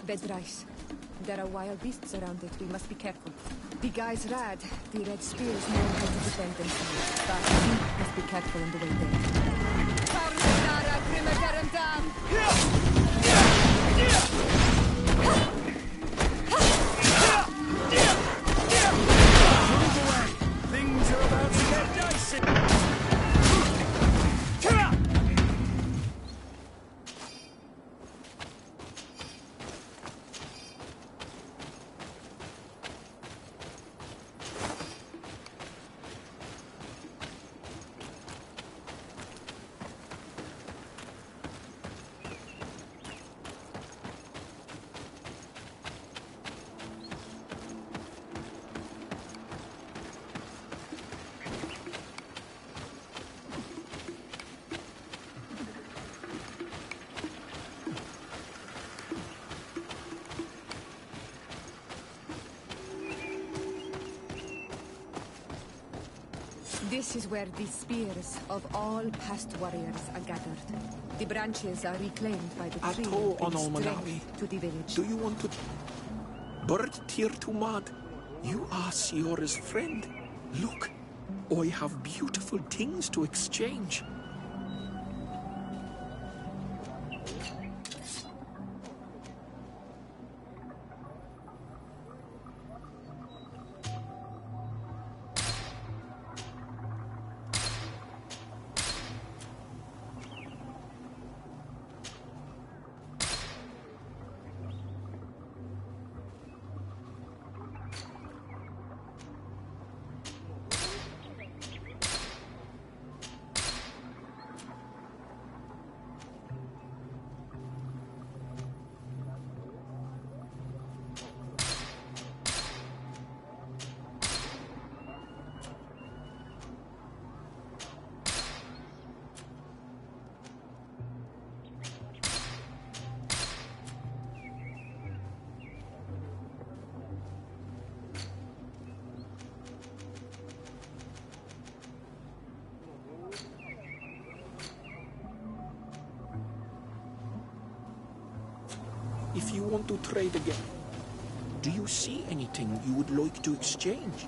Vedrais. There are wild beasts around it. We must be careful. The guy's rad. The red spears know how to defend themselves. But we must be careful on the way there. Things are about to get dicey. This is where the spears of all past warriors are gathered. The branches are reclaimed by the tree, Ato on bringing Olmanawi. strength to the village. Do you want to... Bird tear to mud? You are Siora's friend. Look, I have beautiful things to exchange. If you want to trade again, do you see anything you would like to exchange?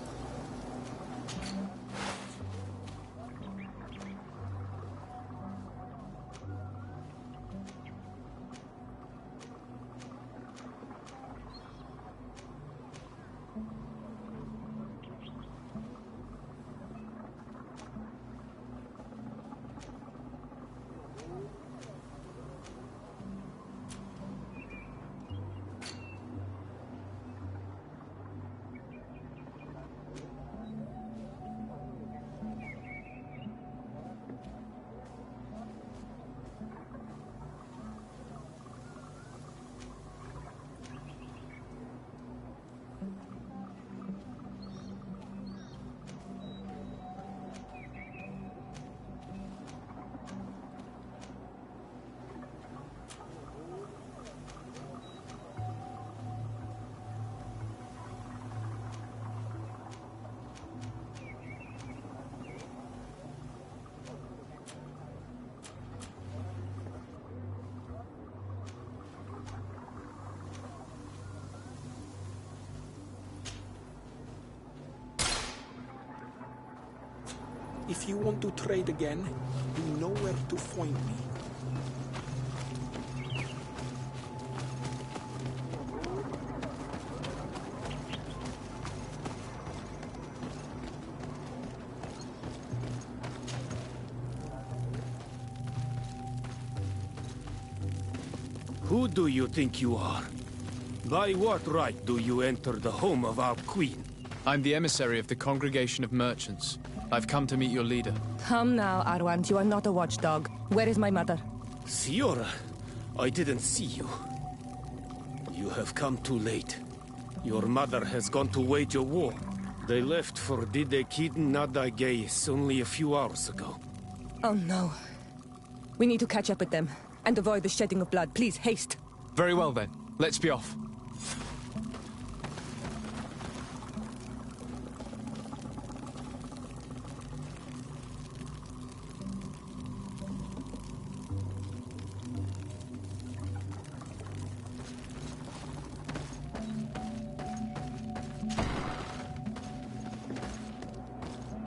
If you want to trade again, you know where to find me. Who do you think you are? By what right do you enter the home of our queen? I'm the emissary of the Congregation of Merchants. I've come to meet your leader. Come now, Arwand. You are not a watchdog. Where is my mother? Siora, I didn't see you. You have come too late. Your mother has gone to wage a war. They left for Didekid Nadagais only a few hours ago. Oh no. We need to catch up with them and avoid the shedding of blood. Please, haste. Very well then. Let's be off.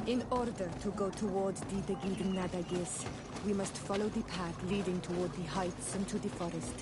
In order to go toward the Giden Nadagis, we must follow the path leading toward the heights and to the forest.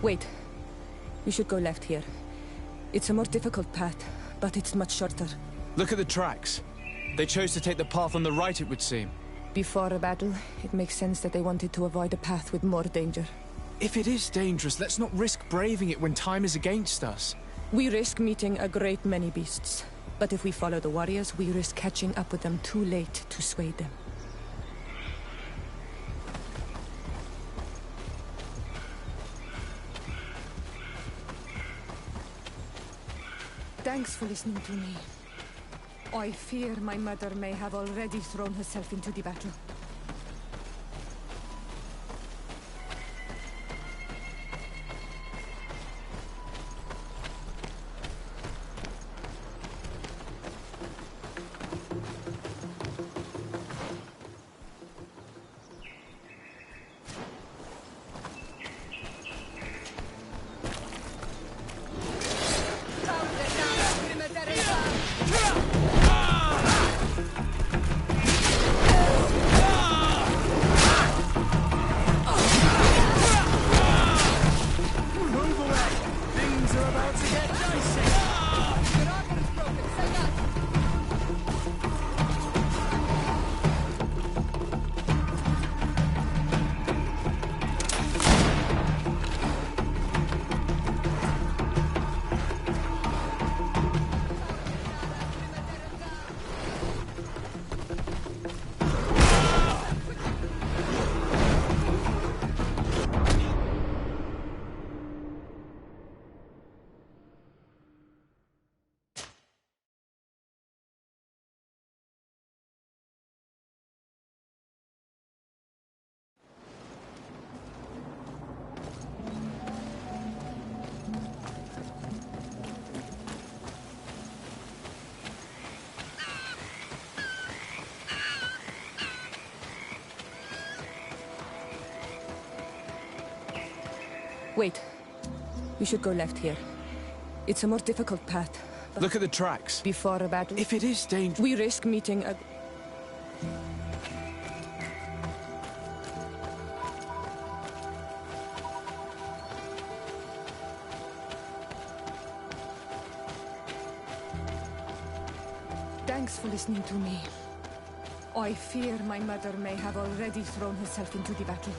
Wait. We should go left here. It's a more difficult path, but it's much shorter. Look at the tracks. They chose to take the path on the right, it would seem. Before a battle, it makes sense that they wanted to avoid a path with more danger. If it is dangerous, let's not risk braving it when time is against us. We risk meeting a great many beasts. But if we follow the warriors, we risk catching up with them too late to sway them. Thanks for listening to me. I fear my mother may have already thrown herself into the battle. Wait. We should go left here. It's a more difficult path. Look at the tracks. Before a battle... If it is dangerous... We risk meeting a... Thanks for listening to me. I fear my mother may have already thrown herself into the battle.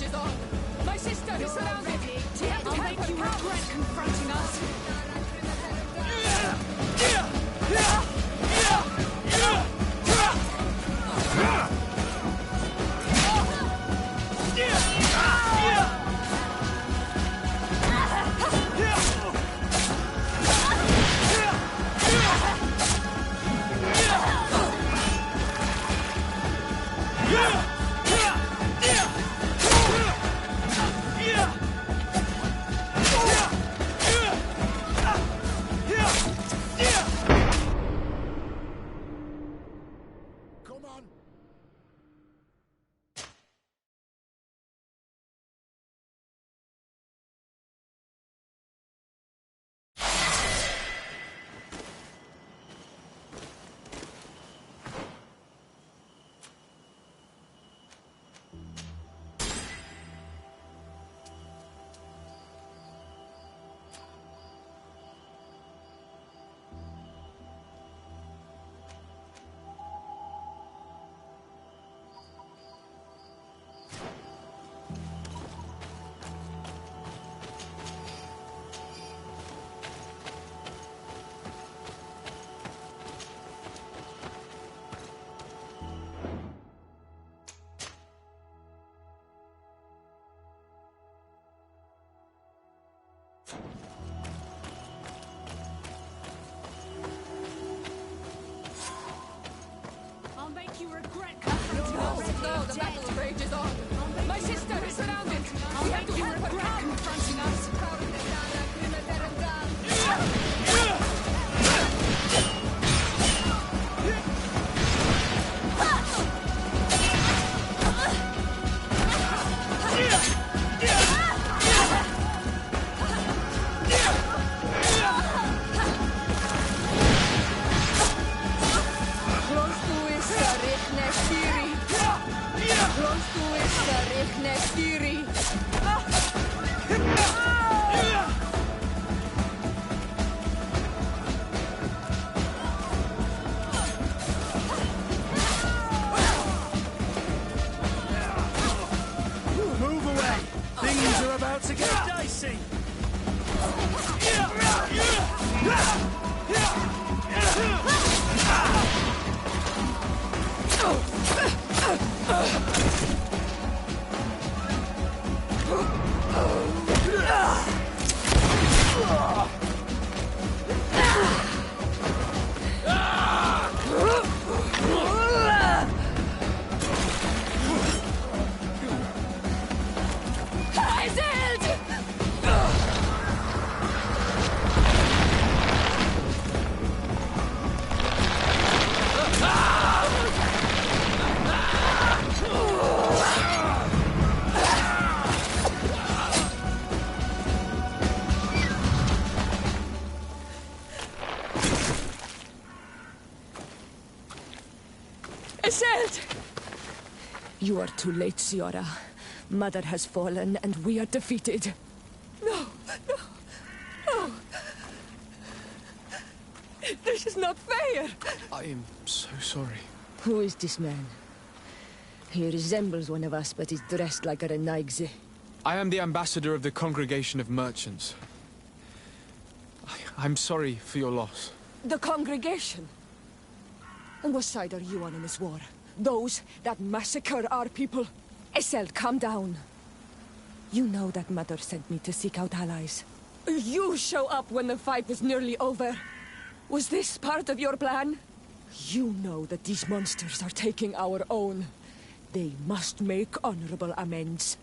is on! My sister is surrounded! We have to help her! Regret confronting us. I'll make you regret confronting us. No, the battle rages on! My sister is surrounded! We have to help her! Regret confronting us. Move away! Things are about to get dicey! Iselt! You are too late, Siora. Mother has fallen, and we are defeated. No, no, no! This is not fair! I am so sorry. Who is this man? He resembles one of us, but is dressed like a Renaigze. I am the ambassador of the Congregation of Merchants. I'm sorry for your loss. The congregation? And what side are you on in this war? Those that massacre our people? Iselt, calm down. You know that Mother sent me to seek out allies. You show up when the fight was nearly over. Was this part of your plan? You know that these monsters are taking our own. They must make honorable amends.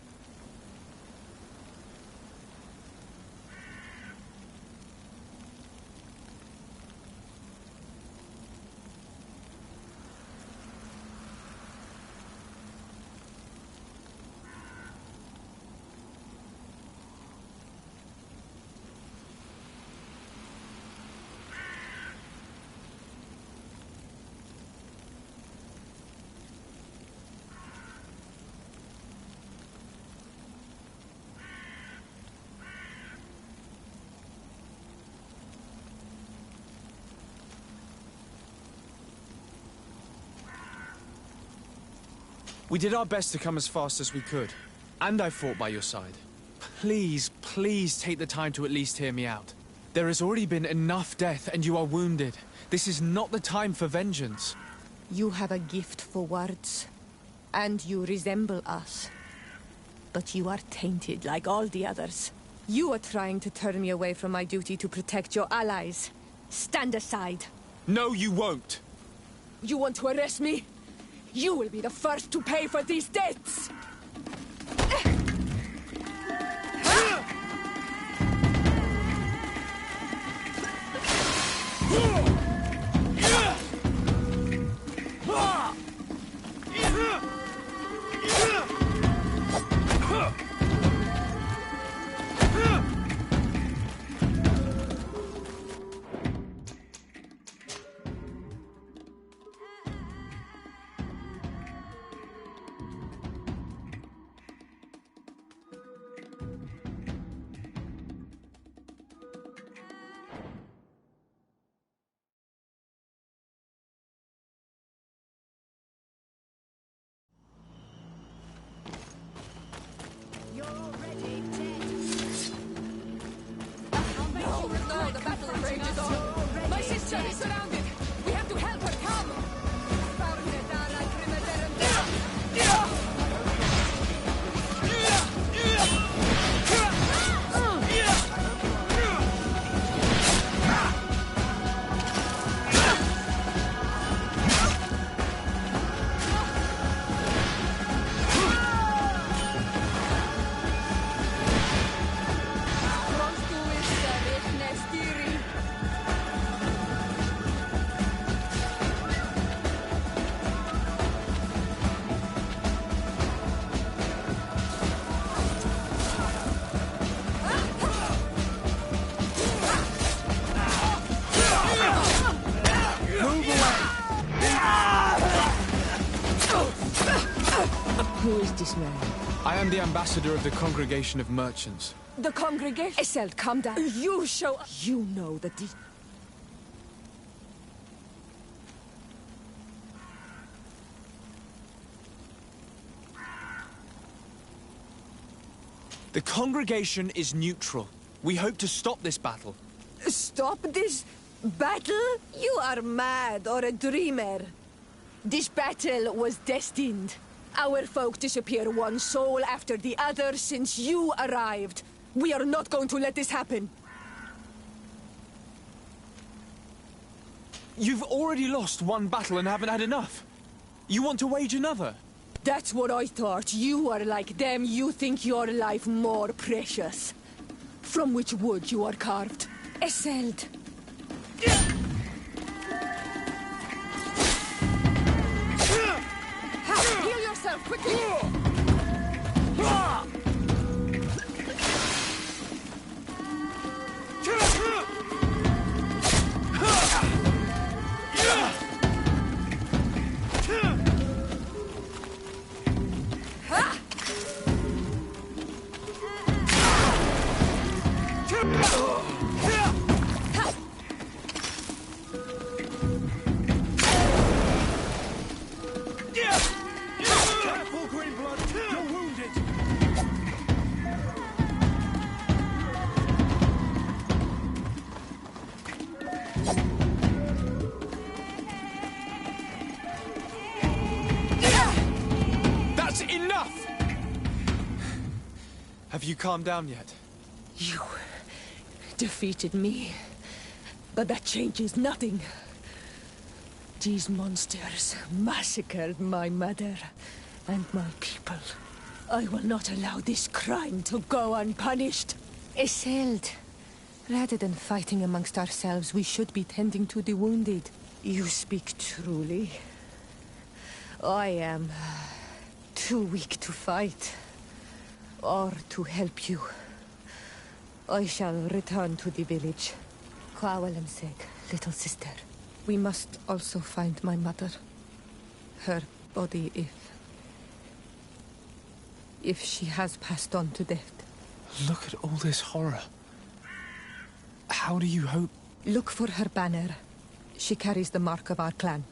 We did our best to come as fast as we could. And I fought by your side. Please, please take the time to at least hear me out. There has already been enough death, and you are wounded. This is not the time for vengeance. You have a gift for words, and you resemble us. But you are tainted like all the others. You are trying to turn me away from my duty to protect your allies. Stand aside. No, you won't. You want to arrest me? You will be the first to pay for these debts! My sister is surrounded! We have to help her, come! Who is this man? I am the ambassador of the Congregation of Merchants. The congregation? Esel, calm down. You show... You know that the... The Congregation is neutral. We hope to stop this battle. Stop this battle? You are mad or a dreamer. This battle was destined. Our folk disappear one soul after the other since you arrived. We are not going to let this happen. You've already lost one battle and haven't had enough. You want to wage another? That's what I thought. You are like them. You think your life more precious. From which wood you are carved? Eseld. Heal yourself, quickly! Careful, Greenblood! You're wounded! That's enough! Have you calmed down yet? You defeated me, but that changes nothing. These monsters massacred my mother and my people. I will not allow this crime to go unpunished. Eseld, rather than fighting amongst ourselves, we should be tending to the wounded. You speak truly. I am too weak to fight or to help you. I shall return to the village. Kwawalam said, little sister. We must also find my mother. Her body, if she has passed on to death. Look at all this horror. How do you hope... Look for her banner. She carries the mark of our clan.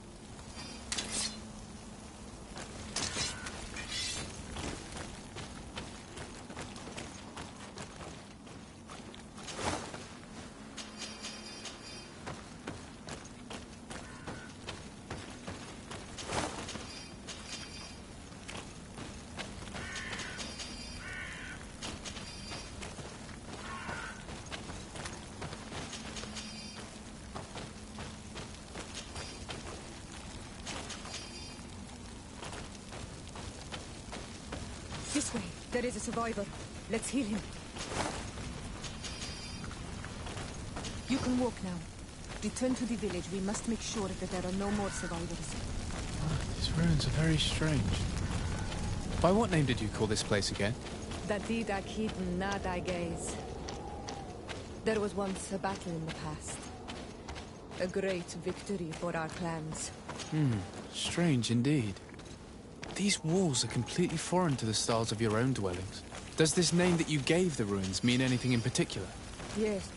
This way. There is a survivor. Let's heal him. You can walk now. Return to the village. We must make sure that there are no more survivors. These ruins are very strange. By what name did you call this place again? Dadida Keaton Nada Gaze. There was once a battle in the past. A great victory for our clans. Strange indeed. These walls are completely foreign to the styles of your own dwellings. Does this name that you gave the ruins mean anything in particular? Yes.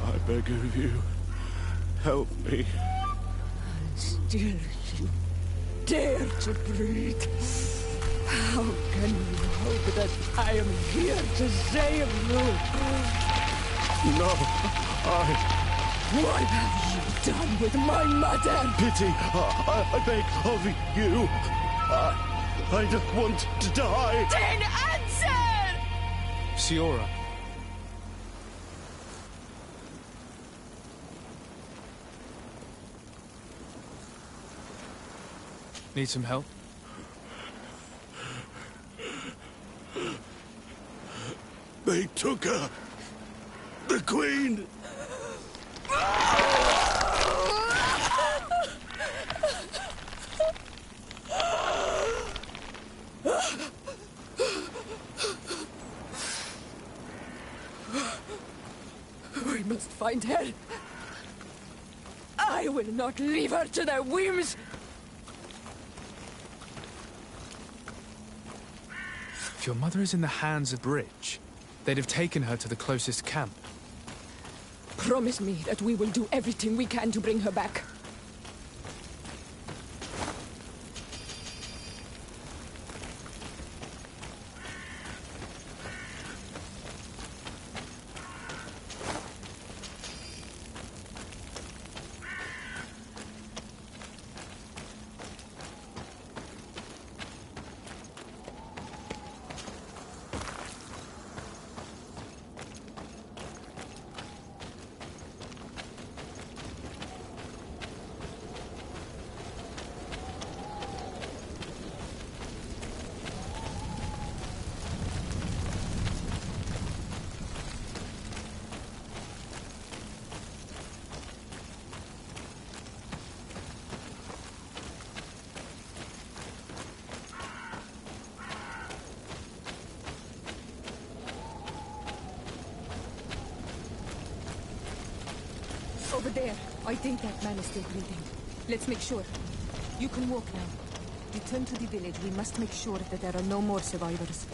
I beg of you, help me. Still you dare to breathe. How can you hope that I am here to save you? No, What have you done with my mother? Pity, I beg of you. I don't want to die. Then answer! Siora. Need some help? They took her. The Queen. We must find her. I will not leave her to their whims. If your mother is in the hands of Bridge, they'd have taken her to the closest camp. Promise me that we will do everything we can to bring her back. Over there. I think that man is still breathing. Let's make sure. You can walk now. Return to the village. We must make sure that there are no more survivors.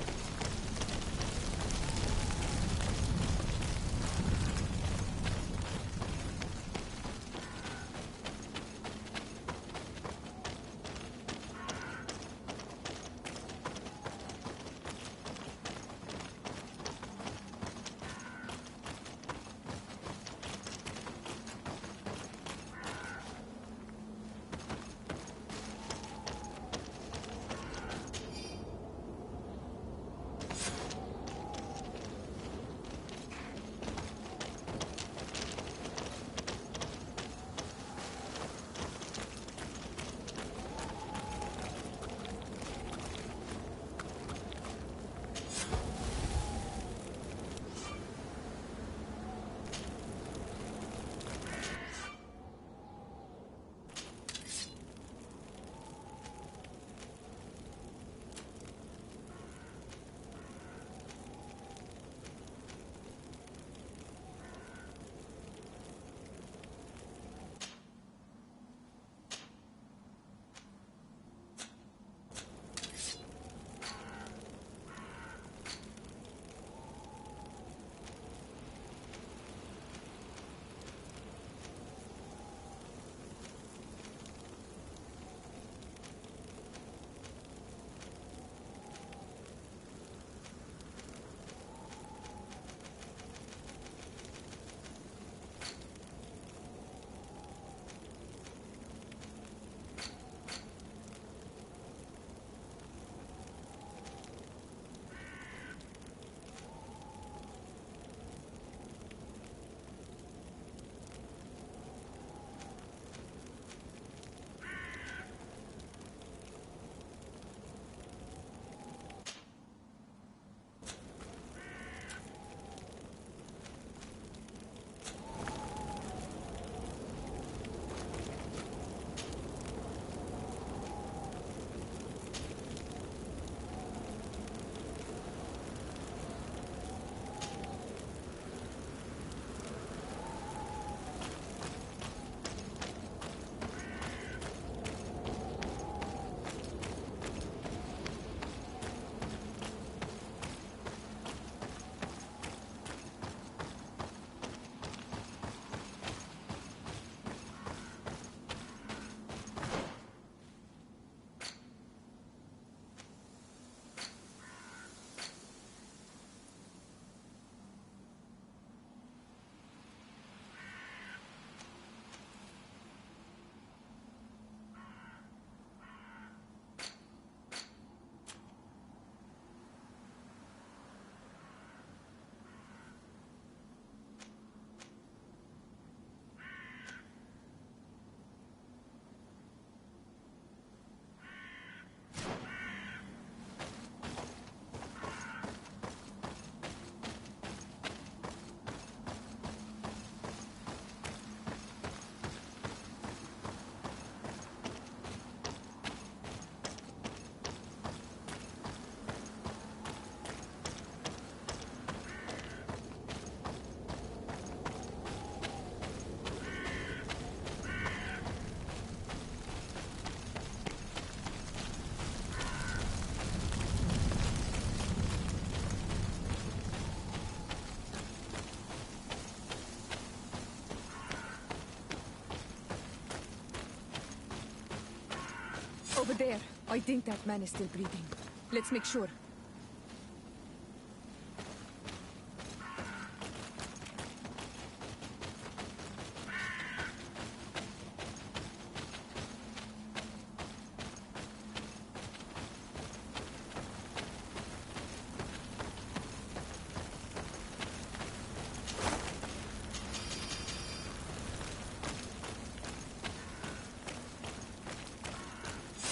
Over there. I think that man is still breathing. Let's make sure.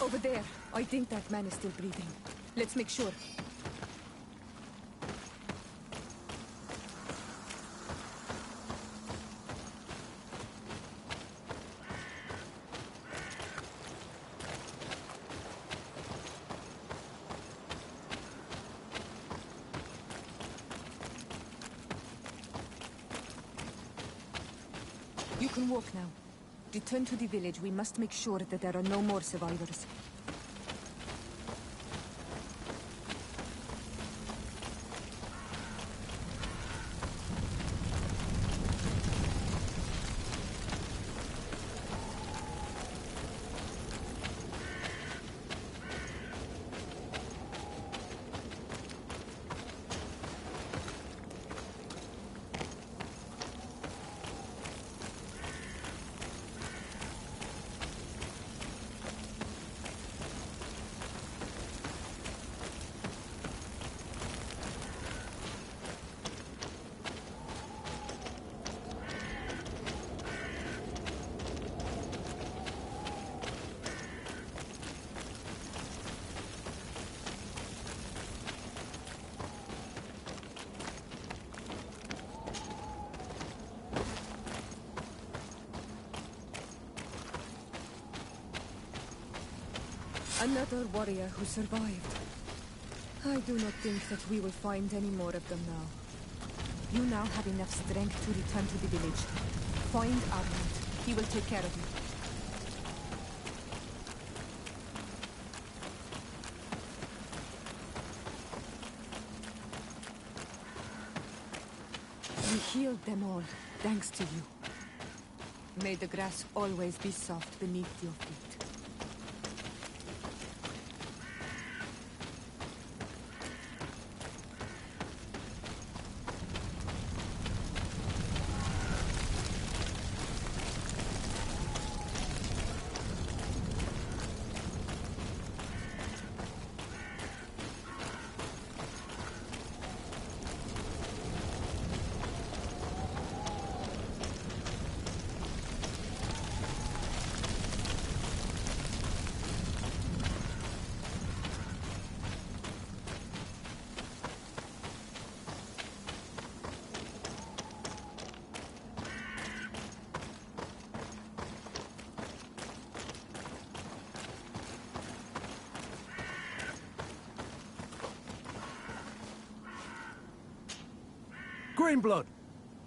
Over there. I think that man is still breathing. Let's make sure. You can walk now. Return to the village. We must make sure that there are no more survivors. Another warrior who survived. I do not think that we will find any more of them now. You now have enough strength to return to the village. Find Armand. He will take care of you. We healed them all, thanks to you. May the grass always be soft beneath your feet. Greenblood,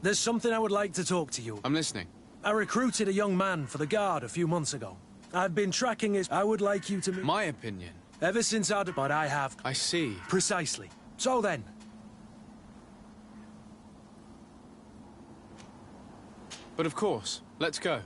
there's something I would like to talk to you. I'm listening. I recruited a young man for the guard a few months ago. I've been tracking his... I would like you to... My opinion? Ever since but I have... I see. Precisely. So then... But of course. Let's go.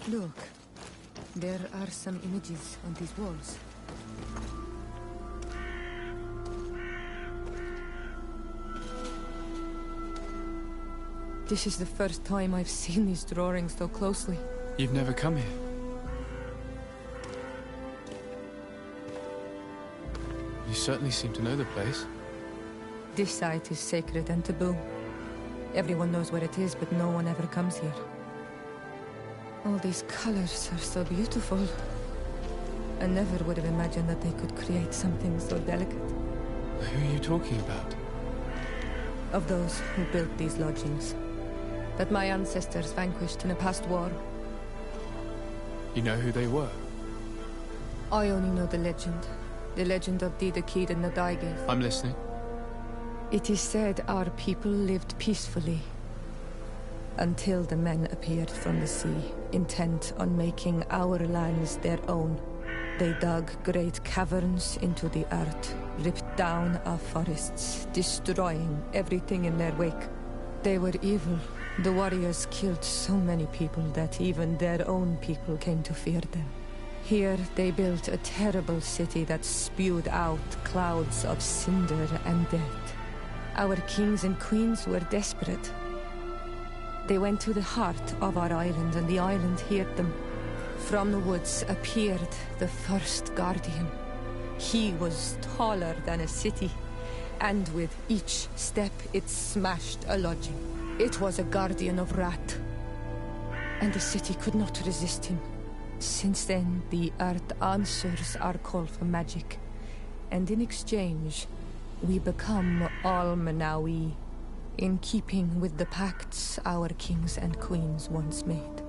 Look, there are some images on these walls. This is the first time I've seen these drawings so closely. You've never come here? You certainly seem to know the place. This site is sacred and taboo. Everyone knows where it is, but no one ever comes here. All these colors are so beautiful. I never would have imagined that they could create something so delicate. Who are you talking about? Of those who built these lodgings. That my ancestors vanquished in a past war. You know who they were? I only know the legend. The legend of Didakid and Nadaige. I'm listening. It is said our people lived peacefully. Until the men appeared from the sea, intent on making our lands their own. They dug great caverns into the earth, ripped down our forests, destroying everything in their wake. They were evil. The warriors killed so many people that even their own people came to fear them. Here they built a terrible city that spewed out clouds of cinder and death. Our kings and queens were desperate. They went to the heart of our island, and the island heard them. From the woods appeared the first guardian. He was taller than a city, and with each step it smashed a lodging. It was a guardian of Rat, and the city could not resist him. Since then, the earth answers our call for magic, and in exchange, we become Al-Manawi, in keeping with the pacts our kings and queens once made.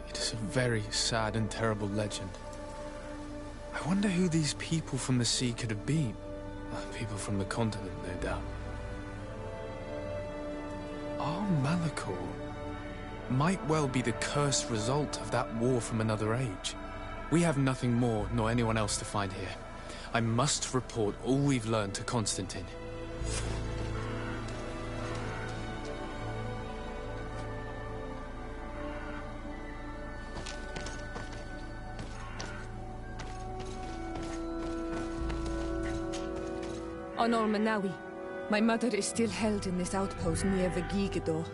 It is a very sad and terrible legend. I wonder who these people from the sea could have been. People from the continent, no doubt. Our Malachor might well be the cursed result of that war from another age. We have nothing more, nor anyone else to find here. I must report all we've learned to Constantine. On Al-Manawi, my mother is still held in this outpost near the Gigidor.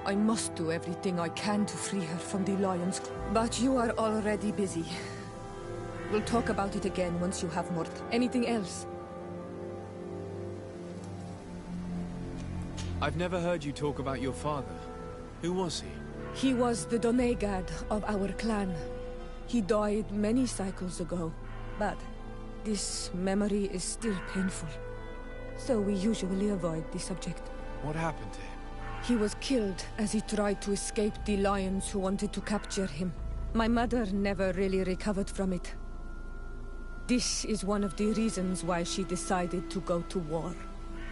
I must do everything I can to free her from the Lion's Claw. But you are already busy. We'll talk about it again once you have more. Anything else? I've never heard you talk about your father. Who was he? He was the Donegad of our clan. He died many cycles ago, but this memory is still painful. So we usually avoid the subject. What happened to him? He was killed as he tried to escape the lions who wanted to capture him. My mother never really recovered from it. This is one of the reasons why she decided to go to war.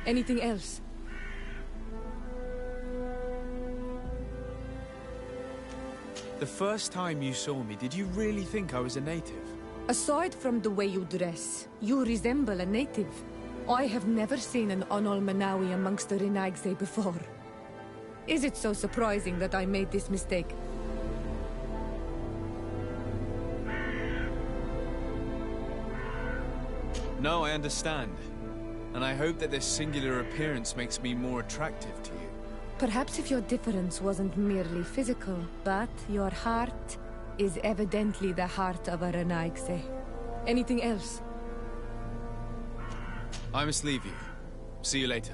Anything else? The first time you saw me, did you really think I was a native? Aside from the way you dress, you resemble a native. I have never seen an Al-Manawi amongst the Renaigse before. Is it so surprising that I made this mistake? No, I understand. And I hope that this singular appearance makes me more attractive to you. Perhaps if your difference wasn't merely physical, but your heart is evidently the heart of a Renaigse. Anything else? I must leave you. See you later.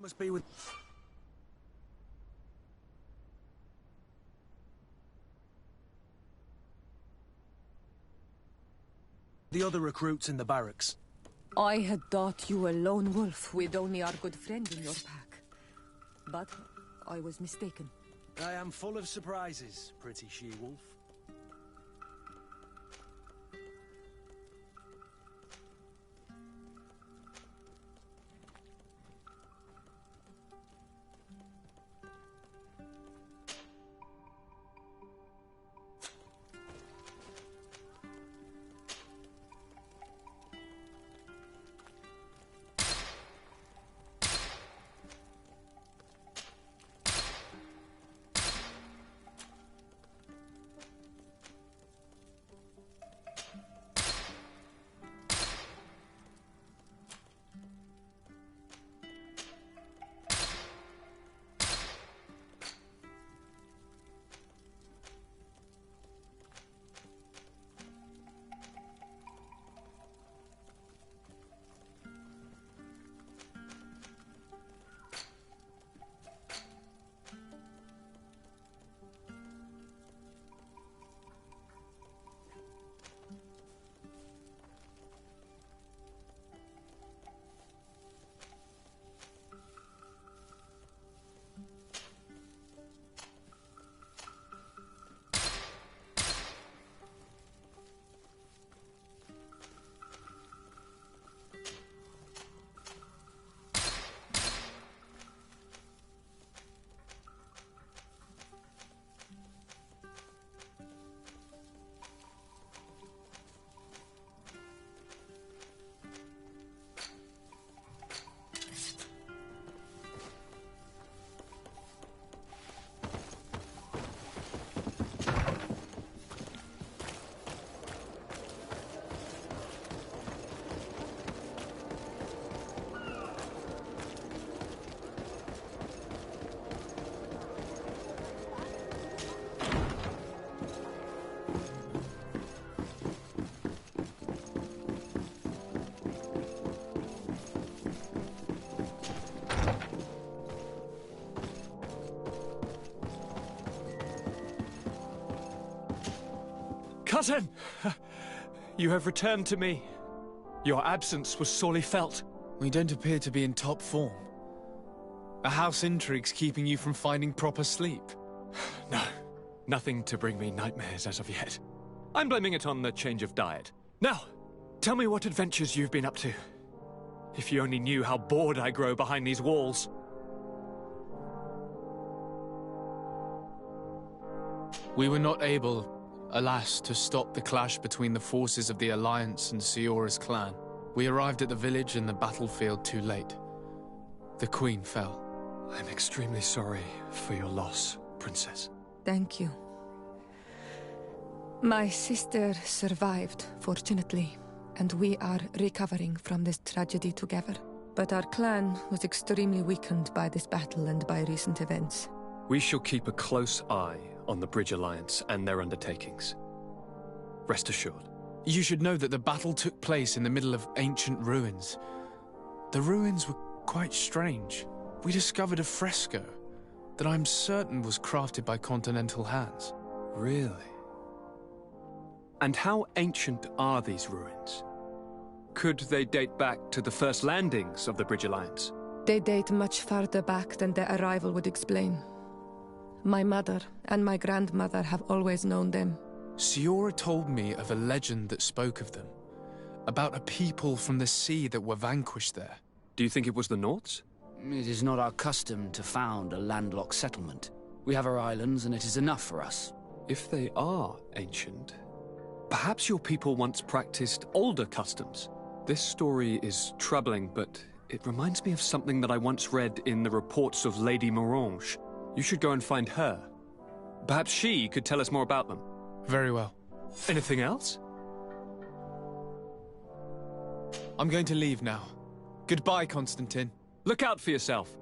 must be with... the other recruits in the barracks. I had thought you a lone wolf with only our good friend in your pack. But I was mistaken. I am full of surprises, pretty she-wolf. Cousin! You have returned to me. Your absence was sorely felt. We don't appear to be in top form. A house intrigue's keeping you from finding proper sleep. No, nothing to bring me nightmares as of yet. I'm blaming it on the change of diet. Now, tell me what adventures you've been up to. If you only knew how bored I grow behind these walls. We were not able, alas, to stop the clash between the forces of the Alliance and Siora's clan. We arrived at the village and the battlefield too late. The Queen fell. I'm extremely sorry for your loss, Princess. Thank you. My sister survived, fortunately, and we are recovering from this tragedy together. But our clan was extremely weakened by this battle and by recent events. We shall keep a close eye on the Bridge Alliance and their undertakings. Rest assured. You should know that the battle took place in the middle of ancient ruins. The ruins were quite strange. We discovered a fresco that I'm certain was crafted by continental hands. Really? And how ancient are these ruins? Could they date back to the first landings of the Bridge Alliance? They date much farther back than their arrival would explain. My mother and my grandmother have always known them. Siora told me of a legend that spoke of them, about a people from the sea that were vanquished there. Do you think it was the Nauts? It is not our custom to found a landlocked settlement. We have our islands, and it is enough for us. If they are ancient, perhaps your people once practiced older customs. This story is troubling, but it reminds me of something that I once read in the reports of Lady Morange. You should go and find her. Perhaps she could tell us more about them. Very well. Anything else? I'm going to leave now. Goodbye, Constantine. Look out for yourself.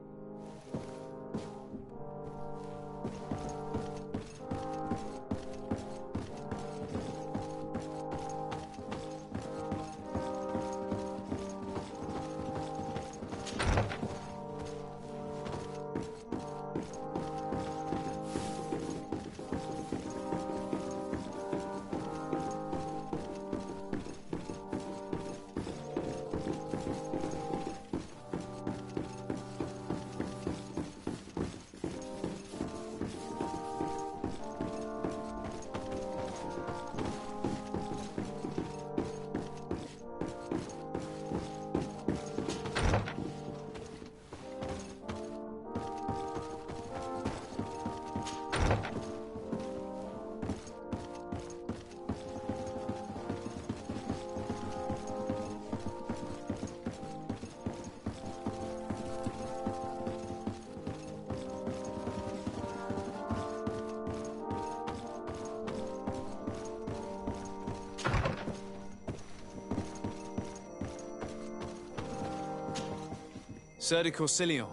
Sir de Corsilion.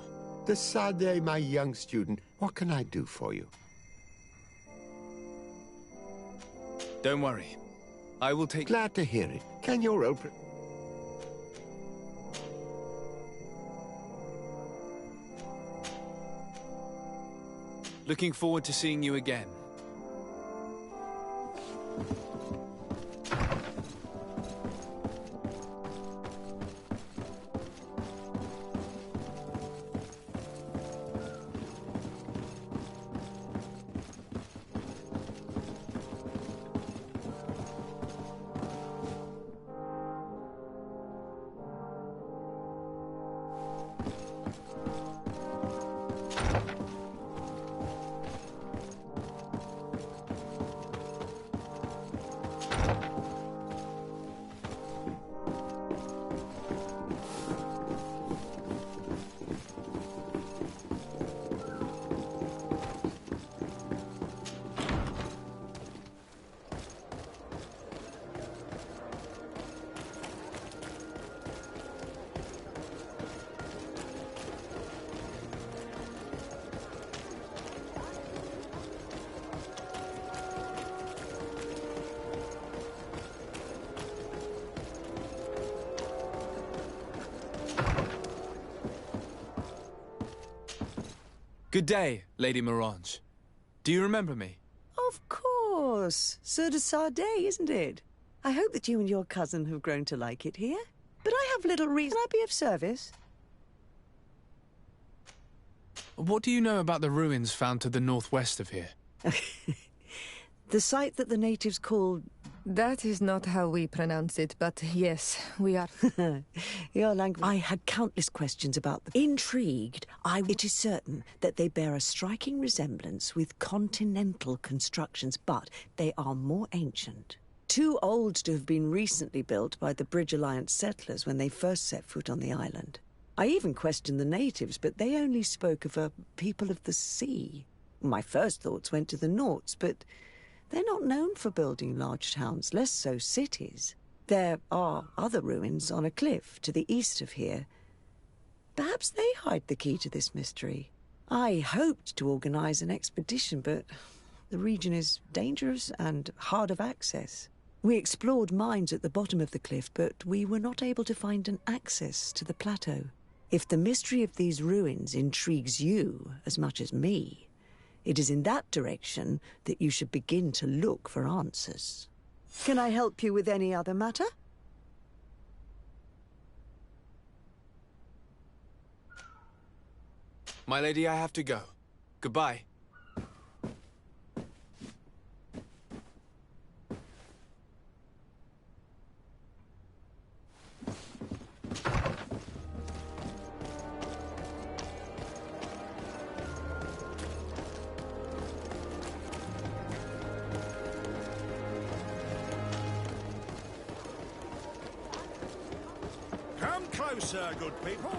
De Sade, my young student, what can I do for you? Don't worry. I will take... Glad to hear it. Can your old... Looking forward to seeing you again. Good day, Lady Morange. Do you remember me? Of course. Sir de Sade, isn't it? I hope that you and your cousin have grown to like it here. But I have little reason. Can I be of service? What do you know about the ruins found to the northwest of here? The site that the natives call... That is not how we pronounce it, but yes, we are... Your language... I had countless questions about them. Intrigued, it is certain that they bear a striking resemblance with continental constructions, but they are more ancient. Too old to have been recently built by the Bridge Alliance settlers when they first set foot on the island. I even questioned the natives, but they only spoke of a people of the sea. My first thoughts went to the Nauts, but... they're not known for building large towns, less so cities. There are other ruins on a cliff to the east of here. Perhaps they hide the key to this mystery. I hoped to organize an expedition, but the region is dangerous and hard of access. We explored mines at the bottom of the cliff, but we were not able to find an access to the plateau. If the mystery of these ruins intrigues you as much as me, it is in that direction that you should begin to look for answers. Can I help you with any other matter? My lady, I have to go. Goodbye. Come closer, good people.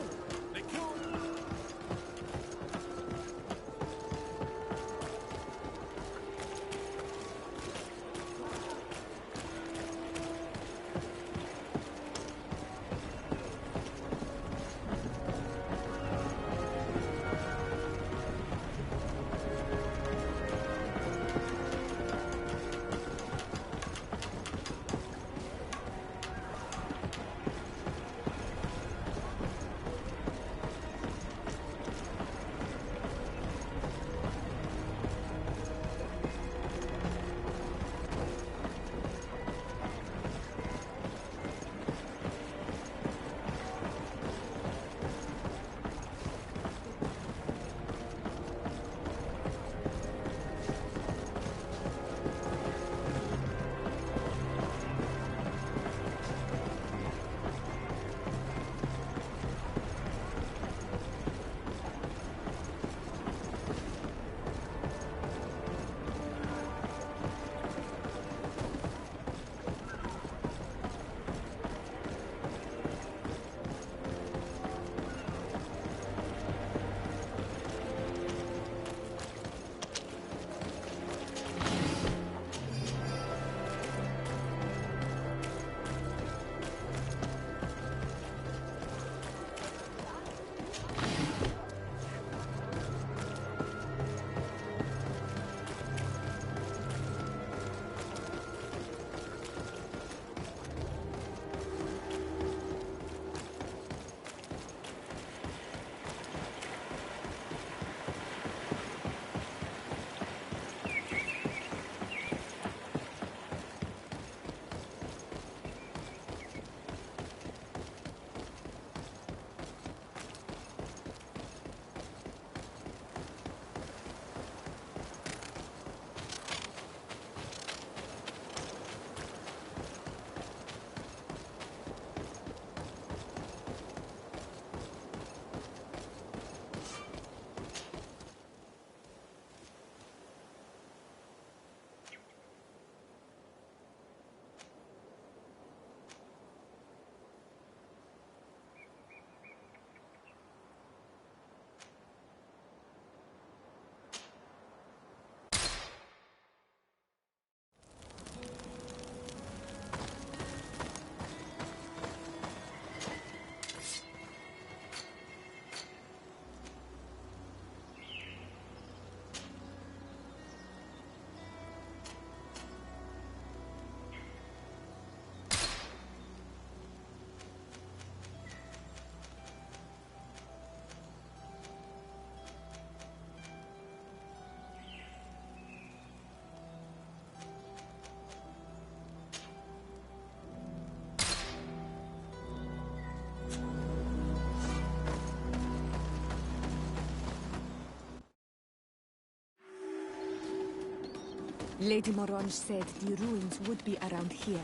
Lady Morange said the ruins would be around here.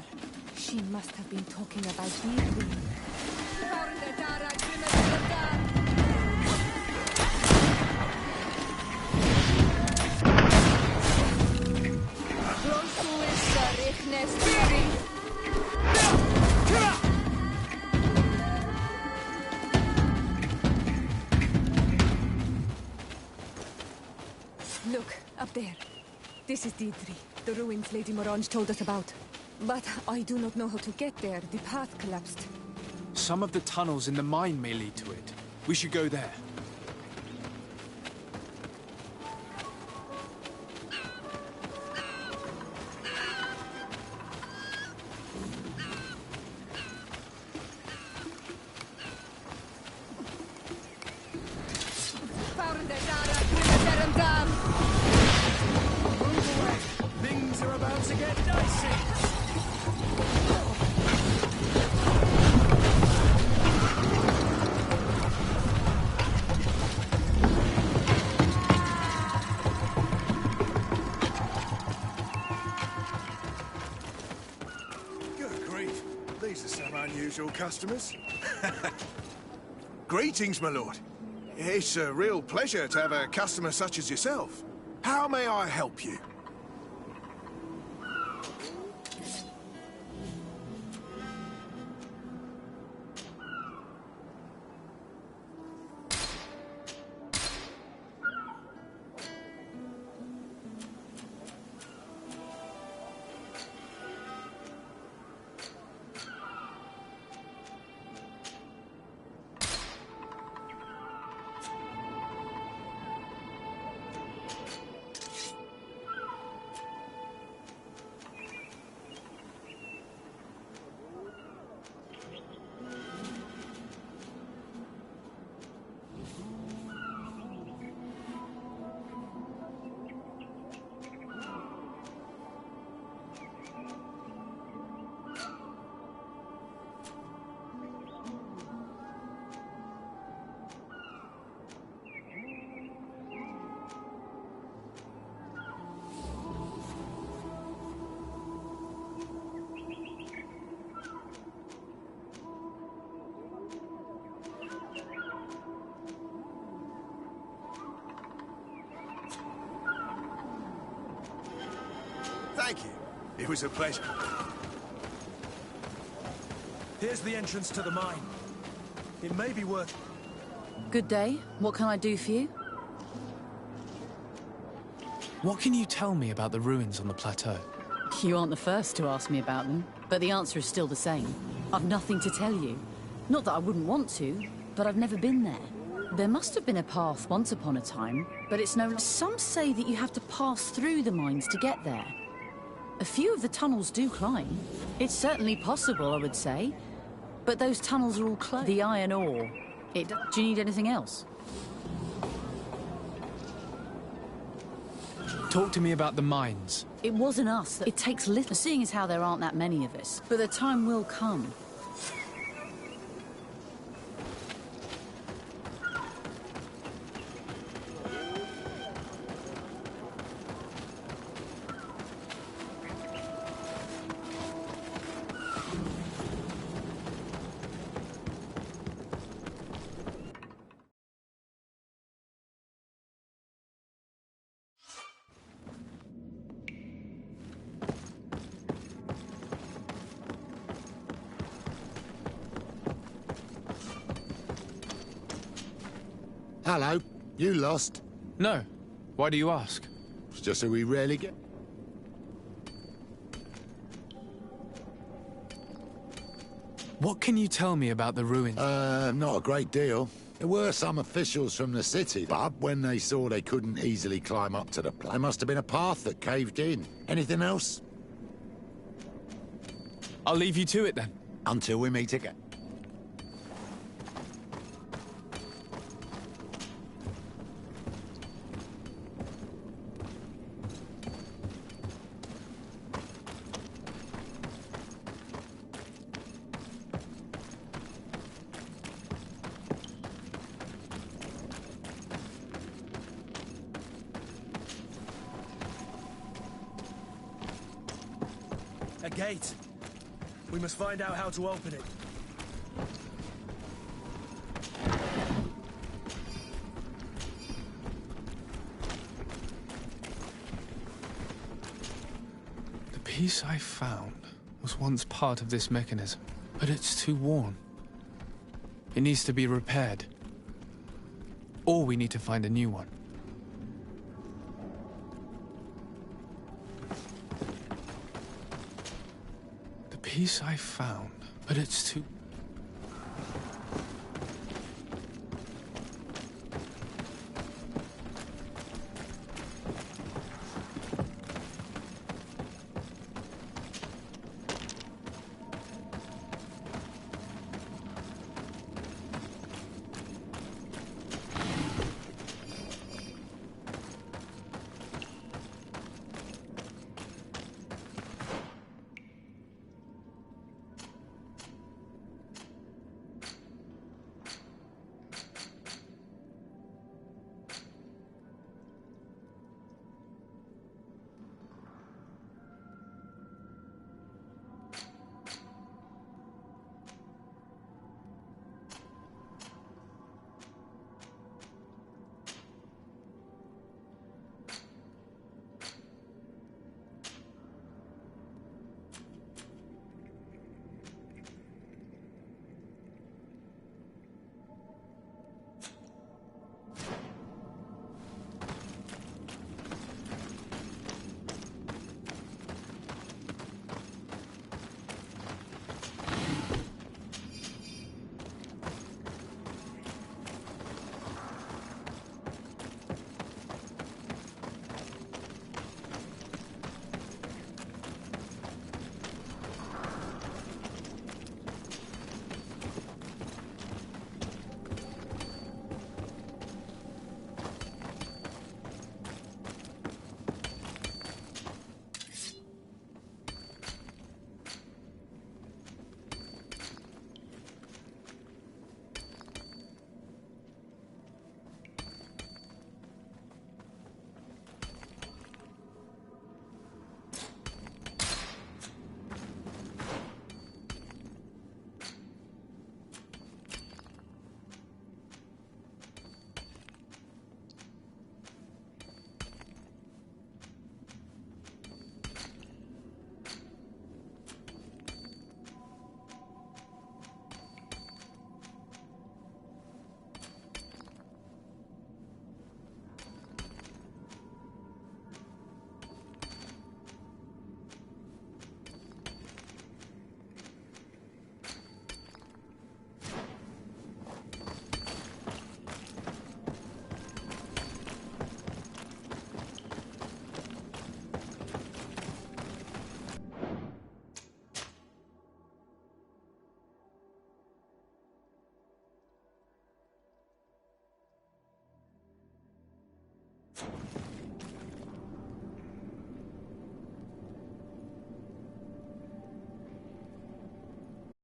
She must have been talking about these ruins. Look, up there. This is Deidre, the ruins Lady Morange told us about. But I do not know how to get there. The path collapsed. Some of the tunnels in the mine may lead to it. We should go there. Things are about to get dicey. Good grief. These are some unusual customers. Greetings, my lord. It's a real pleasure to have a customer such as yourself. How may I help you? Thank you. It was a pleasure. Here's the entrance to the mine. It may be worth... Good day. What can I do for you? What can you tell me about the ruins on the plateau? You aren't the first to ask me about them, but the answer is still the same. I've nothing to tell you. Not that I wouldn't want to, but I've never been there. There must have been a path once upon a time, but it's no... Some say that you have to pass through the mines to get there. A few of the tunnels do climb. It's certainly possible, I would say. But those tunnels are all closed. The iron ore. Do you need anything else? Talk to me about the mines. It wasn't us. It takes little, seeing as how there aren't that many of us. But the time will come. Hello. You lost? No. Why do you ask? It's just that we rarely get... What can you tell me about the ruins? Not a great deal. There were some officials from the city, but when they saw they couldn't easily climb up to the plateau, there must have been a path that caved in. Anything else? I'll leave you to it then. Until we meet again. A gate. We must find out how to open it. The piece I found was once part of this mechanism, but it's too worn. It needs to be repaired. Or we need to find a new one. The piece I found, but it's too...